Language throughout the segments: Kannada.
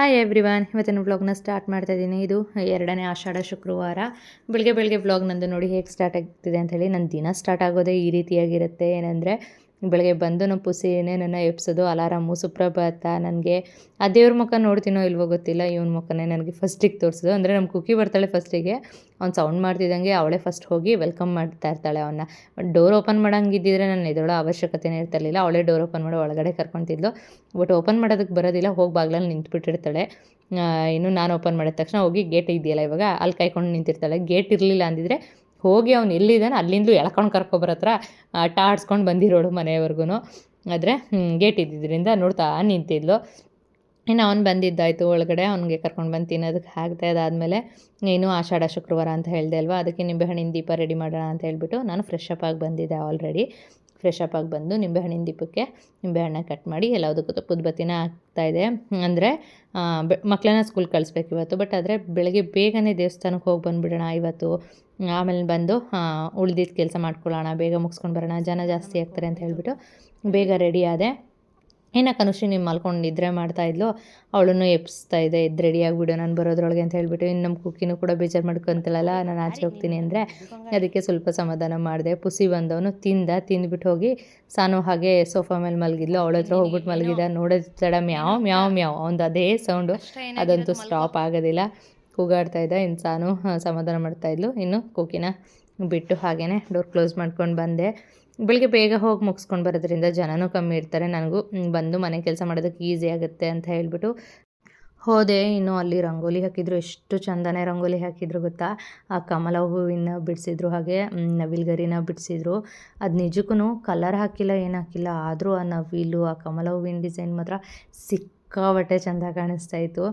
ಹಾಯ್ ಎವ್ರಿವನ್, ಇವತ್ತಿನ ವ್ಲಾಗ್ನ ಸ್ಟಾರ್ಟ್ ಮಾಡ್ತಾ ಇದ್ದೀನಿ. ಇದು 2ನೇ ಆಷಾಢ ಶುಕ್ರವಾರ. ಬೆಳಗ್ಗೆ ವ್ಲಾಗ್ ನಂದು ನೋಡಿ ಹೇಗೆ ಸ್ಟಾರ್ಟ್ ಆಗ್ತಿದೆ ಅಂತ ಹೇಳಿ. ನನ್ನ ದಿನ ಸ್ಟಾರ್ಟ್ ಆಗೋದೇ ಈ ರೀತಿಯಾಗಿರುತ್ತೆ. ಏನಂದರೆ ಬೆಳಗ್ಗೆ ಬಂದು ನಮ್ಮ ಪುಸಿನೇ ನನ್ನ ಎಬ್ಸೋದು, ಅಲಾರಾಮು, ಸುಪ್ರಭಾತ. ನನಗೆ ಆ ದೇವ್ರ ಮುಖ ನೋಡ್ತೀನೋ ಇಲ್ವೋ ಗೊತ್ತಿಲ್ಲ, ಇವನ ಮುಖನೇ ನನಗೆ ಫಸ್ಟಿಗೆ ತೋರಿಸೋದು. ಅಂದರೆ ನಮ್ಮ ಕುಕ್ಕಿ ಬರ್ತಾಳೆ ಫಸ್ಟಿಗೆ, ಅವ್ನು ಸೌಂಡ್ ಮಾಡ್ತಿದ್ದಂಗೆ ಅವಳೇ ಫಸ್ಟ್ ಹೋಗಿ ವೆಲ್ಕಮ್ ಮಾಡ್ತಾ ಇರ್ತಾಳೆ ಅವನ್ನ. ಡೋರ್ ಓಪನ್ ಮಾಡೋಂಗಿದ್ದಿದ್ರೆ ನಾನು ಎದ್ದೇಳೋ ಅವಶ್ಯಕತೆನೇ ಇರ್ತಿರಲಿಲ್ಲ. ಅವಳೇ ಡೋರ್ ಓಪನ್ ಮಾಡಿ ಒಳಗಡೆ ಕರ್ಕೊತಿದ್ಲು. ಬಟ್ ಓಪನ್ ಮಾಡೋದಕ್ಕೆ ಬರೋದಿಲ್ಲ, ಹೋಗಿ ಬಾಗಿಲಲ್ಲಿ ನಿಂತ್ಬಿಟ್ಟಿರ್ತಾಳೆ. ಇನ್ನು ನಾನು ಓಪನ್ ಮಾಡಿದ ತಕ್ಷಣ ಹೋಗಿ ಗೇಟ್ ಇದೆಯಲ್ಲ ಇವಾಗ ಅಲ್ಲಿ ಕಾಯ್ಕೊಂಡು ನಿಂತಿರ್ತಾಳೆ. ಗೇಟ್ ಇರಲಿಲ್ಲ ಅಂದಿದ್ರೆ ಹೋಗಿ ಅವ್ನು ಎಲ್ಲಿದ್ದಾನೆ ಅಲ್ಲಿಂದಲೂ ಎಳ್ಕೊಂಡು ಕರ್ಕೊಬರತ್ರ ಆಟ ಆಡ್ಸ್ಕೊಂಡು ಬಂದಿರೋಳು ಮನೆಯವರೆಗೂ. ಆದರೆ ಗೇಟ್ ಇದ್ದಿದ್ದರಿಂದ ನೋಡ್ತಾ ನಿಂತಿದ್ಲು. ಇನ್ನು ಅವ್ನು ಬಂದಿದ್ದಾಯಿತು ಒಳಗಡೆ, ಅವ್ನಿಗೆ ಕರ್ಕೊಂಡು ಬಂದು ತಿನ್ನೋದಕ್ಕೆ ಹಾಕ್ತೆ. ಅದಾದಮೇಲೆ ಏನು ಆಷಾಢ ಶುಕ್ರವಾರ ಅಂತ ಹೇಳಿದೆ ಅಲ್ವಾ, ಅದಕ್ಕೆ ನಿಂಬೆಹಣ್ಣಿನ ದೀಪ ರೆಡಿ ಮಾಡೋಣ ಅಂತ ಹೇಳ್ಬಿಟ್ಟು ನಾನು ಫ್ರೆಶ್ ಅಪ್ ಆಗಿ ಬಂದಿದ್ದೆ. ಆಲ್ರೆಡಿ ಫ್ರೆಶ್ ಅಪ್ ಆಗಿ ಬಂದು ನಿಂಬೆಹಣ್ಣಿನ ದೀಪಕ್ಕೆ ನಿಂಬೆಹಣ್ಣ ಕಟ್ ಮಾಡಿ ಎಲ್ಲದಕ್ಕೂ ತುಪ್ಪದ ಬತ್ತಿನ ಹಾಕ್ತಾಯಿದೆ. ಅಂದರೆ ಮಕ್ಕಳನ್ನ ಸ್ಕೂಲ್ ಕಳಿಸ್ಬೇಕು ಇವತ್ತು. ಬಟ್ ಆದರೆ ಬೆಳಗ್ಗೆ ಬೇಗನೆ ದೇವಸ್ಥಾನಕ್ಕೆ ಹೋಗಿ ಬಂದುಬಿಡೋಣ ಇವತ್ತು. ಆಮೇಲೆ ಬಂದು ಉಳ್ದಿದ್ದು ಕೆಲಸ ಮಾಡ್ಕೊಳ್ಳೋಣ, ಬೇಗ ಮುಗಿಸ್ಕೊಂಡು ಬರೋಣ, ಜನ ಜಾಸ್ತಿ ಆಗ್ತಾರೆ ಅಂತ ಹೇಳಿಬಿಟ್ಟು ಬೇಗ ರೆಡಿ ಆದೆ. ಇನ್ನು ಕನುಷಿ ನಿಮ್ಮ ಮಲ್ಕೊಂಡು ನಿದ್ರೆ ಮಾಡ್ತಾಯಿದ್ಲು, ಅವಳನ್ನು ಎಬ್ಸ್ತಾ ಇದೆ, ಎದ್ದು ರೆಡಿ ಆಗಿಬಿಡು ನಾನು ಬರೋದ್ರೊಳಗೆ ಅಂತ ಹೇಳ್ಬಿಟ್ಟು. ಇನ್ನು ನಮ್ಮ ಕುಕ್ಕಿನೂ ಕೂಡ ಬೇಜಾರು ಮಾಡ್ಕೊತಳಲ್ಲ, ನಾನು ಆಚೆ ಹೋಗ್ತೀನಿ ಅಂದರೆ. ಅದಕ್ಕೆ ಸ್ವಲ್ಪ ಸಮಾಧಾನ ಮಾಡಿದೆ. ಪುಸಿ ಬಂದವನು ತಿಂದ್ಬಿಟ್ಟು ಹೋಗಿ ಸಾನು ಹಾಗೆ ಸೋಫಾ ಮೇಲೆ ಮಲಗಿದ್ಲು. ಅವಳ ಹತ್ರ ಹೋಗ್ಬಿಟ್ಟು ಮಲಗಿದ. ನೋಡೋದು ತಡ ಮ್ಯಾವ್ ಮ್ಯಾವ್ ಮ್ಯಾವ್ ಅವ್ನು ಅದೇ ಸೌಂಡು, ಅದಂತೂ ಸ್ಟಾಪ್ ಆಗೋದಿಲ್ಲ. ಕೂಗಾಡ್ತಾ ಇದ್ದ. ಇನ್ನು ಸಾನು ಸಮಾಧಾನ ಮಾಡ್ತಾಯಿದ್ಲು. ಇನ್ನು ಕುಕ್ಕಿನ ಬಿಟ್ಟು ಹಾಗೇ ಡೋರ್ ಕ್ಲೋಸ್ ಮಾಡ್ಕೊಂಡು ಬಂದೆ. ಬೆಳಿಗ್ಗೆ ಬೇಗ ಹೋಗಿ ಮುಗಿಸ್ಕೊಂಡು ಬರೋದ್ರಿಂದ ಜನನೂ ಕಮ್ಮಿ ಇರ್ತಾರೆ, ನನಗೂ ಬಂದು ಮನೆ ಕೆಲಸ ಮಾಡೋದಕ್ಕೆ ಈಸಿ ಆಗುತ್ತೆ ಅಂತ ಹೇಳ್ಬಿಟ್ಟು ಹೋದೆ. ಇನ್ನು ಅಲ್ಲಿ ರಂಗೋಲಿ ಹಾಕಿದ್ರು, ಎಷ್ಟು ಚಂದನೇ ರಂಗೋಲಿ ಹಾಕಿದ್ರು ಗೊತ್ತಾ. ಆ ಕಮಲ ಹೂವಿನ ಬಿಡಿಸಿದ್ರು, ಹಾಗೆ ನವಿಲ್ಗರಿನ ಬಿಡಿಸಿದ್ರು. ಅದು ನಿಜಕ್ಕೂ ಕಲರ್ ಹಾಕಿಲ್ಲ, ಏನು ಹಾಕಿಲ್ಲ, ಆದರೂ ಆ ನವಿಲು, ಆ ಕಮಲ ಹೂವಿನ ಡಿಸೈನ್ ಮಾತ್ರ ಸಿಕ್ಕಾಪಟ್ಟೆ ಚೆಂದ ಕಾಣಿಸ್ತಾಯಿತ್ತು.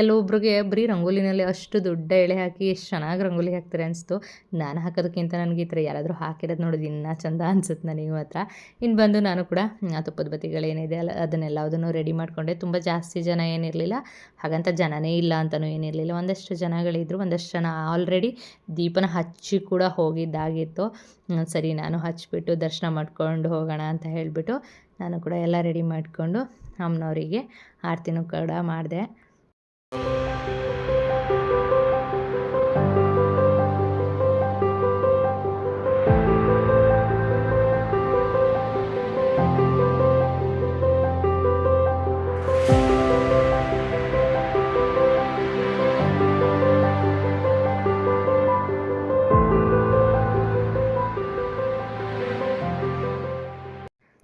ಎಲ್ಲೊಬ್ರಿಗೆ ಬರೀ ರಂಗೋಲಿನಲ್ಲಿ ಅಷ್ಟು ದೊಡ್ಡ ಎಳೆ ಹಾಕಿ ಎಷ್ಟು ಚೆನ್ನಾಗಿ ರಂಗೋಲಿ ಹಾಕ್ತಾರೆ ಅನಿಸ್ತು. ನಾನು ಹಾಕೋದಕ್ಕಿಂತ ನನಗೆ ಈ ಥರ ಯಾರಾದರೂ ಹಾಕಿರೋದು ನೋಡೋದು ಇನ್ನೂ ಚೆಂದ ಅನ್ಸುತ್ತೆ ನನಗೆ ಮಾತ್ರ. ಇನ್ನು ಬಂದು ನಾನು ಕೂಡ ತುಪ್ಪದ ಬತ್ತಿಗಳೇನಿದೆ ಅಲ್ಲ ಅದನ್ನೆಲ್ಲದನ್ನು ರೆಡಿ ಮಾಡಿಕೊಂಡೆ. ತುಂಬ ಜಾಸ್ತಿ ಜನ ಏನಿರಲಿಲ್ಲ, ಹಾಗಂತ ಜನನೇ ಇಲ್ಲ ಅಂತಲೂ ಏನಿರಲಿಲ್ಲ. ಒಂದಷ್ಟು ಜನಗಳಿದ್ದರು, ಒಂದಷ್ಟು ಜನ ಆಲ್ರೆಡಿ ದೀಪನ ಹಚ್ಚಿ ಕೂಡ ಹೋಗಿದ್ದಾಗಿತ್ತು. ಸರಿ ನಾನು ಹಚ್ಚಿಬಿಟ್ಟು ದರ್ಶನ ಮಾಡ್ಕೊಂಡು ಹೋಗೋಣ ಅಂತ ಹೇಳಿಬಿಟ್ಟು ನಾನು ಕೂಡ ಎಲ್ಲ ರೆಡಿ ಮಾಡಿಕೊಂಡು ಅಮ್ಮನವರಿಗೆ ಆರತಿನೂ ಕೂಡ ಮಾಡಿದೆ.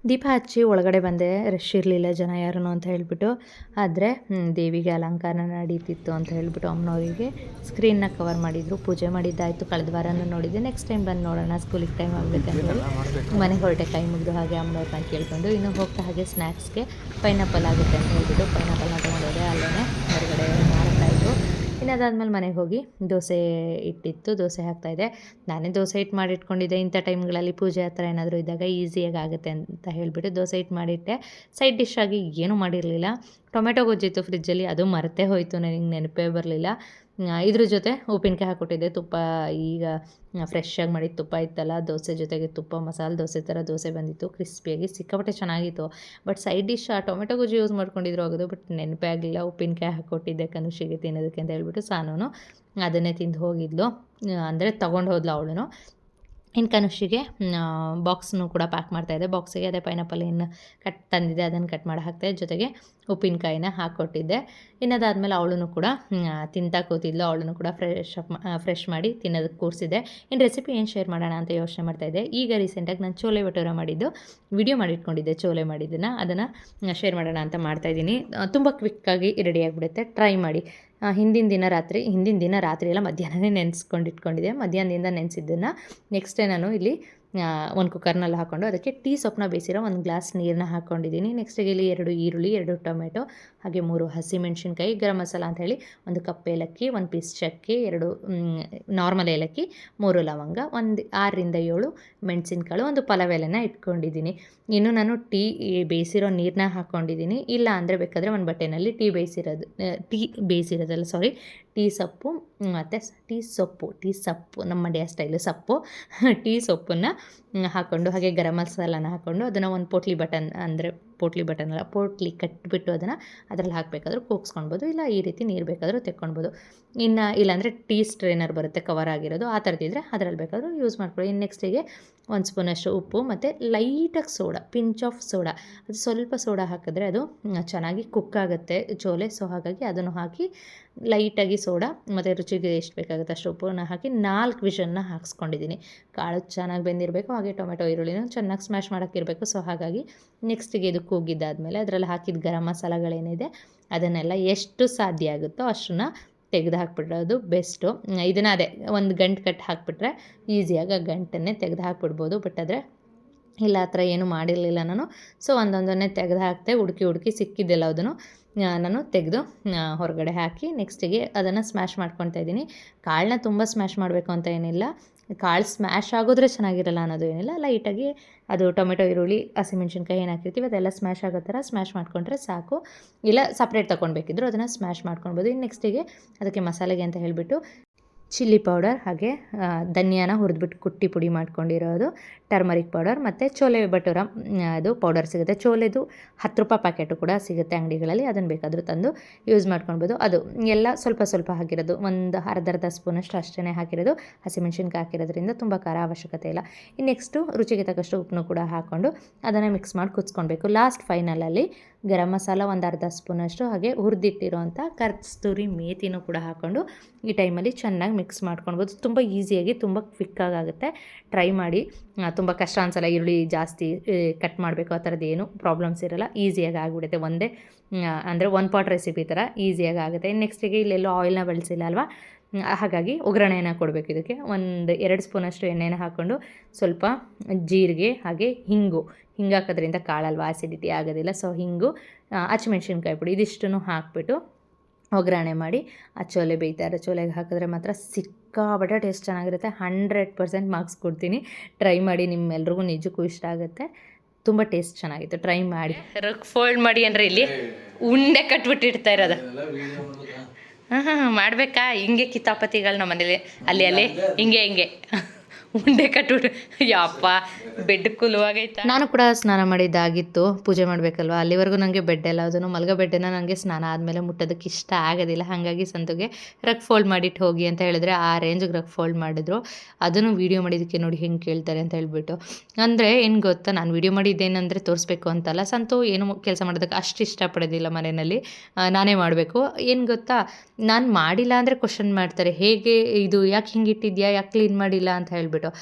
ದೀಪ ಹಚ್ಚಿ ಒಳಗಡೆ ಬಂದೆ. ರಶ್ ಇರಲಿಲ್ಲ, ಜನ ಯಾರೂ ಅಂತ ಹೇಳಿಬಿಟ್ಟು. ಆದರೆ ದೇವಿಗೆ ಅಲಂಕಾರ ನಡೀತಿತ್ತು ಅಂತ ಹೇಳಿಬಿಟ್ಟು ಅಮ್ಮನವರಿಗೆ ಸ್ಕ್ರೀನ್ನ ಕವರ್ ಮಾಡಿದರು. ಪೂಜೆ ಮಾಡಿದ್ದಾಯಿತು. ಕಳೆದ ವಾರನೂ ನೋಡಿದ್ದೆ. ನೆಕ್ಸ್ಟ್ ಟೈಮ್ ಬಂದು ನೋಡೋಣ, ಸ್ಕೂಲಿಗೆ ಟೈಮ್ ಆಗಬೇಕು ಅಂತ ಹೇಳಿ ಮನೆಗೆ ಹೊರಟೆ. ಕೈ ಮುಗಿದು ಹಾಗೆ ಅಮ್ಮನವ್ರನ್ನ ಕೇಳ್ಕೊಂಡು ಇನ್ನು ಹೋಗ್ತಾ ಹಾಗೆ ಸ್ನ್ಯಾಕ್ಸ್ಗೆ ಪೈನಾಪಲ್ ಆಗುತ್ತೆ ಅಂತ ಹೇಳಿಬಿಟ್ಟು ಪೈನಾಪಲ್ನ ತೊಗೊಂಡೋದೆ. ಅಲ್ಲೇ ಹೊರಗಡೆ ಮಾರ್ತಾಯಿದ್ರು. ಇನ್ನು ಅದಾದಮೇಲೆ ಮನೆಗೆ ಹೋಗಿ ದೋಸೆ ಇಟ್ಟಿತ್ತು, ದೋಸೆ ಹಾಕ್ತಾಯಿದ್ದೆ. ನಾನೇ ದೋಸೆ ಹಿಟ್ಟು ಮಾಡಿಟ್ಕೊಂಡಿದ್ದೆ. ಇಂಥ ಟೈಮ್ಗಳಲ್ಲಿ ಪೂಜೆ ಹತ್ರ ಏನಾದರೂ ಇದ್ದಾಗ ಈಸಿಯಾಗಿ ಆಗುತ್ತೆ ಅಂತ ಹೇಳಿಬಿಟ್ಟು ದೋಸೆ ಹಿಟ್ಟು ಮಾಡಿಟ್ಟೆ. ಸೈಡ್ ಡಿಶ್ ಆಗಿ ಏನೂ ಮಾಡಿರಲಿಲ್ಲ. ಟೊಮೆಟೊ ಗೊಜ್ಜಿತ್ತು ಫ್ರಿಜ್ಜಲ್ಲಿ, ಅದು ಮರೆತೇ ಹೋಯಿತು, ನನಗೆ ನೆನಪೇ ಬರಲಿಲ್ಲ. ಇದ್ರ ಜೊತೆ ಉಪ್ಪಿನಕಾಯಿ ಹಾಕ್ಕೊಟ್ಟಿದ್ದೆ. ತುಪ್ಪ ಈಗ ಫ್ರೆಶ್ಶಾಗಿ ಮಾಡಿದ ತುಪ್ಪ ಇತ್ತಲ್ಲ, ದೋಸೆ ಜೊತೆಗೆ ತುಪ್ಪ ಮಸಾಲೆ ದೋಸೆ ಥರ ದೋಸೆ ಬಂದಿತ್ತು, ಕ್ರಿಸ್ಪಿಯಾಗಿ ಸಿಕ್ಕಾಪಟ್ಟೆ ಚೆನ್ನಾಗಿತ್ತು. ಬಟ್ ಸೈಡ್ ಡಿಶ್ ಟೊಮೆಟೊ ಗೊಜ್ಜು ಯೂಸ್ ಮಾಡ್ಕೊಂಡಿದ್ರು ಆಗೋದು, ಬಟ್ ನೆನಪೇ ಆಗಲಿಲ್ಲ. ಉಪ್ಪಿನಕಾಯಿ ಹಾಕ್ಕೊಟ್ಟಿದ್ದೆ ಕನುಷಿಗೆ ತಿನ್ನೋದಕ್ಕೆ ಅಂತ ಹೇಳ್ಬಿಟ್ಟು. ಸಾನು ಅದನ್ನೇ ತಿಂದು ಹೋಗಿದ್ಲು, ಅಂದರೆ ತೊಗೊಂಡು ಹೋದ್ಲು ಅವಳು. ಇನ್ನು ಕನುಷಿಗೆ ಬಾಕ್ಸ್ನು ಕೂಡ ಪ್ಯಾಕ್ ಮಾಡ್ತಾಯಿದ್ದೆ. ಬಾಕ್ಸಿಗೆ ಅದೇ ಪೈನಾಪಲ್ ಏನು ತಂದಿದ್ದೆ ಅದನ್ನು ಕಟ್ ಮಾಡಿ ಹಾಕ್ತೆ, ಜೊತೆಗೆ ಉಪ್ಪಿನಕಾಯಿನ ಹಾಕ್ಕೊಟ್ಟಿದ್ದೆ. ಇನ್ನು ಅದಾದಮೇಲೆ ಅವಳೂ ಕೂಡ ತಿಂತಾ ಕೂತಿದ್ಲು. ಅವಳನ್ನು ಕೂಡ ಫ್ರೆಶ್ ಮಾಡಿ ತಿನ್ನೋದಕ್ಕೆ ಕೂರಿಸಿದ್ದೆ. ಇನ್ನು ರೆಸಿಪಿ ಏನು ಶೇರ್ ಮಾಡೋಣ ಅಂತ ಯೋಚನೆ ಮಾಡ್ತಾಯಿದ್ದೆ. ಈಗ ರೀಸೆಂಟಾಗಿ ನಾನು ಚೋಲೆ ಭಟೂರ ಮಾಡಿದ್ದು ವಿಡಿಯೋ ಮಾಡಿಟ್ಕೊಂಡಿದ್ದೆ, ಚೋಲೆ ಮಾಡಿದ್ದನ್ನು, ಅದನ್ನು ಶೇರ್ ಮಾಡೋಣ ಅಂತ ಮಾಡ್ತಾಯಿದ್ದೀನಿ. ತುಂಬ ಕ್ವಿಕ್ಕಾಗಿ ರೆಡಿಯಾಗಿಬಿಡುತ್ತೆ, ಟ್ರೈ ಮಾಡಿ. ಹಿಂದಿನ ದಿನ ರಾತ್ರಿ ಎಲ್ಲ ಮಧ್ಯಾಹ್ನನೇ ನೆನೆಸ್ಕೊಂಡಿಟ್ಕೊಂಡಿದ್ದೆ. ಮಧ್ಯಾಹ್ನದಿಂದ ನೆನೆಸಿದ್ದನ್ನು ನೆಕ್ಸ್ಟ್ ಡೇ ನಾನು ಇಲ್ಲಿ ಒಂದು ಕುಕ್ಕರ್ನಲ್ಲಿ ಹಾಕ್ಕೊಂಡು ಅದಕ್ಕೆ ಟೀ ಸೊಪ್ಪನ್ನ ಬೇಯಿಸಿರೋ 1 ಗ್ಲಾಸ್ ನೀರನ್ನ ಹಾಕ್ಕೊಂಡಿದ್ದೀನಿ. ನೆಕ್ಸ್ಟಿಗೆ ಇಲ್ಲಿ 2 ಈರುಳ್ಳಿ, 2 ಟೊಮೆಟೊ, ಹಾಗೆ 3 ಹಸಿಮೆಣ್ಸಿನ್ಕಾಯಿ, ಗರಂ ಮಸಾಲ ಅಂಥೇಳಿ 1 ಕಪ್ ಏಲಕ್ಕಿ, 1 ಪೀಸ್ ಚಕ್ಕೆ, 2 ನಾರ್ಮಲ್ ಏಲಕ್ಕಿ, 3 ಲವಂಗ, 6ರಿಂದ 7 ಮೆಣಸಿನಕಾಳು, 1 ಪಲಾವ್ ಎಲೆನ ಇಟ್ಕೊಂಡಿದ್ದೀನಿ. ಇನ್ನು ನಾನು ಟೀ ಬೇಯಿಸಿರೋ ನೀರನ್ನ ಹಾಕ್ಕೊಂಡಿದ್ದೀನಿ. ಇಲ್ಲ ಅಂದರೆ ಬೇಕಾದರೆ ಒಂದು ಬಟ್ಟೆನಲ್ಲಿ ಟೀ ಬೇಯಿಸಿರೋದಲ್ಲ ಟೀ ಸೊಪ್ಪು ನಮ್ಮ ಮಂಡ್ಯ ಸ್ಟೈಲು ಸೊಪ್ಪು, ಟೀ ಸೊಪ್ಪನ್ನು ಹಾಕ್ಕೊಂಡು ಹಾಗೆ ಗರಂ ಮಸಾಲಾನ ಹಾಕ್ಕೊಂಡು ಅದನ್ನು ಒಂದು ಪೋಟ್ಲಿ ಬಟನ್ ಅಂದರೆ ಪೋಟ್ಲಿ ಬಟನ್ ಅಲ್ಲ ಪೋಟ್ಲಿ ಕಟ್ಟಿಬಿಟ್ಟು ಅದನ್ನು ಅದರಲ್ಲಿ ಹಾಕಬೇಕಾದ್ರೂ ಕೂಗ್ಸ್ಕೊಳ್ಬೋದು, ಇಲ್ಲ ಈ ರೀತಿ ನೀರು ಬೇಕಾದರೂ ತೆಕ್ಕೊಳ್ಬೋದು. ಇನ್ನು ಇಲ್ಲಾಂದರೆ ಟೀ ಸ್ಟ್ರೈನರ್ ಬರುತ್ತೆ ಕವರ್ ಆಗಿರೋದು, ಆ ಥರದ್ದಿದ್ರೆ ಅದರಲ್ಲಿ ಬೇಕಾದರೂ ಯೂಸ್ ಮಾಡ್ಕೊಳ್ಳಿ. ಇನ್ನು ನೆಕ್ಸ್ಟಿಗೆ 1 ಸ್ಪೂನಷ್ಟು ಉಪ್ಪು ಮತ್ತು ಲೈಟಾಗಿ ಸೋಡಾ, ಪಿಂಚ್ ಆಫ್ ಸೋಡಾ, ಅದು ಸ್ವಲ್ಪ ಸೋಡಾ ಹಾಕಿದ್ರೆ ಅದು ಚೆನ್ನಾಗಿ ಕುಕ್ ಆಗುತ್ತೆ ಚೋಲೆ. ಸೊ ಹಾಗಾಗಿ ಅದನ್ನು ಹಾಕಿ ಲೈಟಾಗಿ ಸೋಡಾ ಮತ್ತು ರುಚಿಗೆ ಎಷ್ಟು ಬೇಕಾಗುತ್ತೆ ಅಷ್ಟು ಉಪ್ಪನ್ನ ಹಾಕಿ 4 ವಿಷಲ್ನ ಹಾಕ್ಸ್ಕೊಂಡಿದ್ದೀನಿ. ಕಾಳು ಚೆನ್ನಾಗಿ ಬೆಂದಿರಬೇಕು, ಹಾಗೆ ಟೊಮೆಟೊ ಈರುಳ್ಳಿನೂ ಚೆನ್ನಾಗಿ ಸ್ಮ್ಯಾಶ್ ಮಾಡೋಕ್ಕಿರಬೇಕು. ಸೊ ಹಾಗಾಗಿ ನೆಕ್ಸ್ಟಿಗೆ ಇದು ಕೂಗಿದ್ದಾದಮೇಲೆ ಅದರಲ್ಲಿ ಹಾಕಿದ ಗರಂ ಮಸಾಲಗಳೇನಿದೆ ಅದನ್ನೆಲ್ಲ ಎಷ್ಟು ಸಾಧ್ಯ ಆಗುತ್ತೋ ಅಷ್ಟನ್ನ ತೆಗೆದು ಹಾಕ್ಬಿಡೋದು ಬೆಸ್ಟು. ಇದನ್ನು ಅದೇ ಒಂದು ಗಂಟು ಕಟ್ಟು ಹಾಕಿಬಿಟ್ರೆ ಈಸಿಯಾಗಿ ಆ ಗಂಟನ್ನೇ ತೆಗೆದು ಹಾಕ್ಬಿಡ್ಬೋದು. ಬಟ್ ಆದರೆ ಇಲ್ಲ ಆ ಥರ ಏನೂ ಮಾಡಿರಲಿಲ್ಲ ನಾನು. ಸೊ ಒಂದೊಂದನ್ನೇ ತೆಗೆದು ಹಾಕ್ತೆ, ಹುಡುಕಿ ಸಿಕ್ಕಿದ್ದೆಲ್ಲ ಅದನ್ನು ನಾನು ತೆಗೆದು ಹೊರಗಡೆ ಹಾಕಿ ನೆಕ್ಸ್ಟಿಗೆ ಅದನ್ನು ಸ್ಮ್ಯಾಶ್ ಮಾಡ್ಕೊತಾ ಇದ್ದೀನಿ. ಕಾಳನ್ನ ತುಂಬ ಸ್ಮ್ಯಾಶ್ ಮಾಡಬೇಕು ಅಂತ ಏನಿಲ್ಲ, ಕಾಳು ಸ್ಮ್ಯಾಶ್ ಆಗೋದ್ರೆ ಚೆನ್ನಾಗಿರಲ್ಲ ಅನ್ನೋದು ಏನಿಲ್ಲ. ಲೈಟಾಗಿ ಅದು ಟೊಮೆಟೊ ಈರುಳ್ಳಿ ಹಸಿಮೆಣ್ಸಿನ್ಕಾಯಿ ಏನು ಹಾಕಿರ್ತೀವಿ ಅದೆಲ್ಲ ಸ್ಮ್ಯಾಶ್ ಆಗೋ ಥರ ಸ್ಮ್ಯಾಶ್ ಮಾಡ್ಕೊಂಡ್ರೆ ಸಾಕು. ಇಲ್ಲ ಸಪ್ರೇಟ್ ತೊಗೊಳ್ಬೇಕಿದ್ರು ಅದನ್ನು ಸ್ಮ್ಯಾಶ್ ಮಾಡ್ಕೊಳ್ಬೋದು. ಇನ್ನು ನೆಕ್ಸ್ಟಿಗೆ ಅದಕ್ಕೆ ಮಸಾಲೆಗೆ ಅಂತ ಹೇಳಿಬಿಟ್ಟು ಚಿಲ್ಲಿ ಪೌಡರ್, ಹಾಗೆ ಧನಿಯಾನ ಹುರಿದ್ಬಿಟ್ಟು ಕುಟ್ಟಿ ಪುಡಿ ಮಾಡ್ಕೊಂಡಿರೋದು, ಟರ್ಮರಿಕ್ ಪೌಡರ್ ಮತ್ತು ಚೋಲೆ ಭಟೂರ ಅದು ಪೌಡರ್ ಸಿಗುತ್ತೆ. ಚೋಲೆದು 10 ರೂಪಾಯಿ ಪ್ಯಾಕೆಟು ಕೂಡ ಸಿಗುತ್ತೆ ಅಂಗಡಿಗಳಲ್ಲಿ, ಅದನ್ನು ಬೇಕಾದರೂ ತಂದು ಯೂಸ್ ಮಾಡ್ಕೊಳ್ಬೋದು. ಅದು ಎಲ್ಲ ಸ್ವಲ್ಪ ಹಾಕಿರೋದು, ಒಂದು ಅರ್ಧ ಸ್ಪೂನಷ್ಟು ಅಷ್ಟೇ ಹಾಕಿರೋದು. ಹಸಿಮೆಣ್ಸಿನ್ಕಾಯಿ ಹಾಕಿರೋದ್ರಿಂದ ತುಂಬ ಖಾರ ಅವಶ್ಯಕತೆ ಇಲ್ಲ. ಇನ್ನು ನೆಕ್ಸ್ಟು ರುಚಿಗೆ ತಕ್ಕಷ್ಟು ಉಪ್ಪನ್ನು ಕೂಡ ಹಾಕ್ಕೊಂಡು ಅದನ್ನು ಮಿಕ್ಸ್ ಮಾಡಿ ಕುದಿಸ್ಕೊಳ್ಬೇಕು. ಲಾಸ್ಟ್ ಫೈನಲಲ್ಲಿ ಗರಂ ಮಸಾಲ ಒಂದು ಅರ್ಧ ಸ್ಪೂನಷ್ಟು, ಹಾಗೆ ಹುರಿದಿಟ್ಟಿರೋಂಥ ಕಸ್ತೂರಿ ಮೇಥಿನೂ ಕೂಡ ಹಾಕ್ಕೊಂಡು ಈ ಟೈಮಲ್ಲಿ ಚೆನ್ನಾಗಿ ಮಿಕ್ಸ್ ಮಾಡ್ಕೊಳ್ಬೋದು. ತುಂಬ ಈಸಿಯಾಗಿ ತುಂಬ ಕ್ವಿಕ್ಕಾಗುತ್ತೆ, ಟ್ರೈ ಮಾಡಿ. ತುಂಬ ಕಷ್ಟ ಅನ್ಸಲ್ಲ, ಈರುಳ್ಳಿ ಜಾಸ್ತಿ ಕಟ್ ಮಾಡಬೇಕು ಆ ಥರದ್ದು ಏನು ಪ್ರಾಬ್ಲಮ್ಸ್ ಇರೋಲ್ಲ, ಈಸಿಯಾಗಿ ಆಗಿಬಿಡುತ್ತೆ. ಒಂದೇ ಅಂದರೆ 1 ಪಾಟ್ ರೆಸಿಪಿ ಥರ ಈಸಿಯಾಗಿ ಆಗುತ್ತೆ. ನೆಕ್ಸ್ಟಿಗೆ ಇಲ್ಲೆಲ್ಲೋ ಆಯಿಲ್ನ ಬಳಸಿಲ್ಲ ಅಲ್ವಾ, ಹಾಗಾಗಿ ಒಗ್ಗರಣೆನ ಕೊಡಬೇಕು. ಇದಕ್ಕೆ 2 ಸ್ಪೂನಷ್ಟು ಎಣ್ಣೆನ ಹಾಕ್ಕೊಂಡು ಸ್ವಲ್ಪ ಜೀರಿಗೆ ಹಾಗೆ ಹಿಂಗು ಹಾಕೋದ್ರಿಂದ ಕಾಳಲ್ವ ಆಸಿಡಿಟಿ ಆಗೋದಿಲ್ಲ. ಸೊ ಹಿಂಗು, ಹಸಿಮೆಣ್ಸಿನ್ಕಾಯಿ ಪುಡಿ ಇದಿಷ್ಟನ್ನು ಹಾಕ್ಬಿಟ್ಟು ಒಗ್ಗರಣೆ ಮಾಡಿ ಆ ಚೋಲೆ ಬೇಯ್ತಾರೆ. ಚೋಲೆಗೆ ಹಾಕಿದ್ರೆ ಮಾತ್ರ ಸಿಕ್ಕಾಪಟ್ಟೆ ಟೇಸ್ಟ್ ಚೆನ್ನಾಗಿರುತ್ತೆ. 100% ಮಾರ್ಕ್ಸ್ ಕೊಡ್ತೀನಿ. ಟ್ರೈ ಮಾಡಿ, ನಿಮ್ಮೆಲ್ರಿಗೂ ನಿಜಕ್ಕೂ ಇಷ್ಟ ಆಗುತ್ತೆ. ತುಂಬ ಟೇಸ್ಟ್ ಚೆನ್ನಾಗಿತ್ತು, ಟ್ರೈ ಮಾಡಿ. ಫೋಲ್ಡ್ ಮಾಡಿ ಅಂದರೆ ಇಲ್ಲಿ ಉಂಡೆ ಕಟ್ಬಿಟ್ಟಿರ್ತಾ ಇರೋದು. ಹಾಂ ಮಾಡಬೇಕಾ ಹಿಂಗೆ ಕಿತಾಪತಿಗಳು ನಮ್ಮ ಮನೇಲಿ ಅಲ್ಲಿ ಹಿಂಗೆ ಉಂಡೆ ಕಟ್ಬಿಟ್ಟು ಯಪ್ಪ ಬೆಡ್ ಕುಲುವಾಗೈತ. ನಾನು ಕೂಡ ಸ್ನಾನ ಮಾಡಿದ್ದಾಗಿತ್ತು, ಪೂಜೆ ಮಾಡಬೇಕಲ್ವ, ಅಲ್ಲಿವರೆಗೂ ನನಗೆ ಬೆಡ್ ಎಲ್ಲ ಅದನ್ನು ಮಲ್ಗೋ ಬೆಡ್ಡನ್ನು ನನಗೆ ಸ್ನಾನ ಆದಮೇಲೆ ಮುಟ್ಟೋದಕ್ಕೆ ಇಷ್ಟ ಆಗೋದಿಲ್ಲ. ಹಾಗಾಗಿ ಸಂತುಗೆ ರಗ್ ಫೋಲ್ಡ್ ಮಾಡಿಟ್ಟು ಹೋಗಿ ಅಂತ ಹೇಳಿದ್ರೆ ಆ ರೇಂಜಿಗೆ ರಗ್ ಫೋಲ್ಡ್ ಮಾಡಿದ್ರು. ಅದನ್ನು ವೀಡಿಯೋ ಮಾಡಿದ್ದಕ್ಕೆ ನೋಡಿ ಹೆಂಗೆ ಕೇಳ್ತಾರೆ ಅಂತ ಹೇಳ್ಬಿಟ್ಟು. ಅಂದರೆ ಏನು ಗೊತ್ತಾ, ನಾನು ವೀಡಿಯೋ ಮಾಡಿದ್ದೇನೆಂದರೆ ತೋರಿಸ್ಬೇಕು ಅಂತಲ್ಲ, ಸಂತು ಏನು ಕೆಲಸ ಮಾಡೋದಕ್ಕೆ ಅಷ್ಟು ಇಷ್ಟಪಡೋದಿಲ್ಲ ಮನೆಯಲ್ಲಿ, ನಾನೇ ಮಾಡಬೇಕು. ಏನು ಗೊತ್ತಾ, ನಾನು ಮಾಡಿಲ್ಲ ಅಂದರೆ ಕ್ವಶನ್ ಮಾಡ್ತಾರೆ, ಹೇಗೆ ಇದು ಯಾಕೆ ಹಿಂಗೆ ಇಟ್ಟಿದ್ಯಾ, ಯಾಕೆ ಕ್ಲೀನ್ ಮಾಡಿಲ್ಲ ಅಂತ ಹೇಳ್ಬಿಟ್ಟು.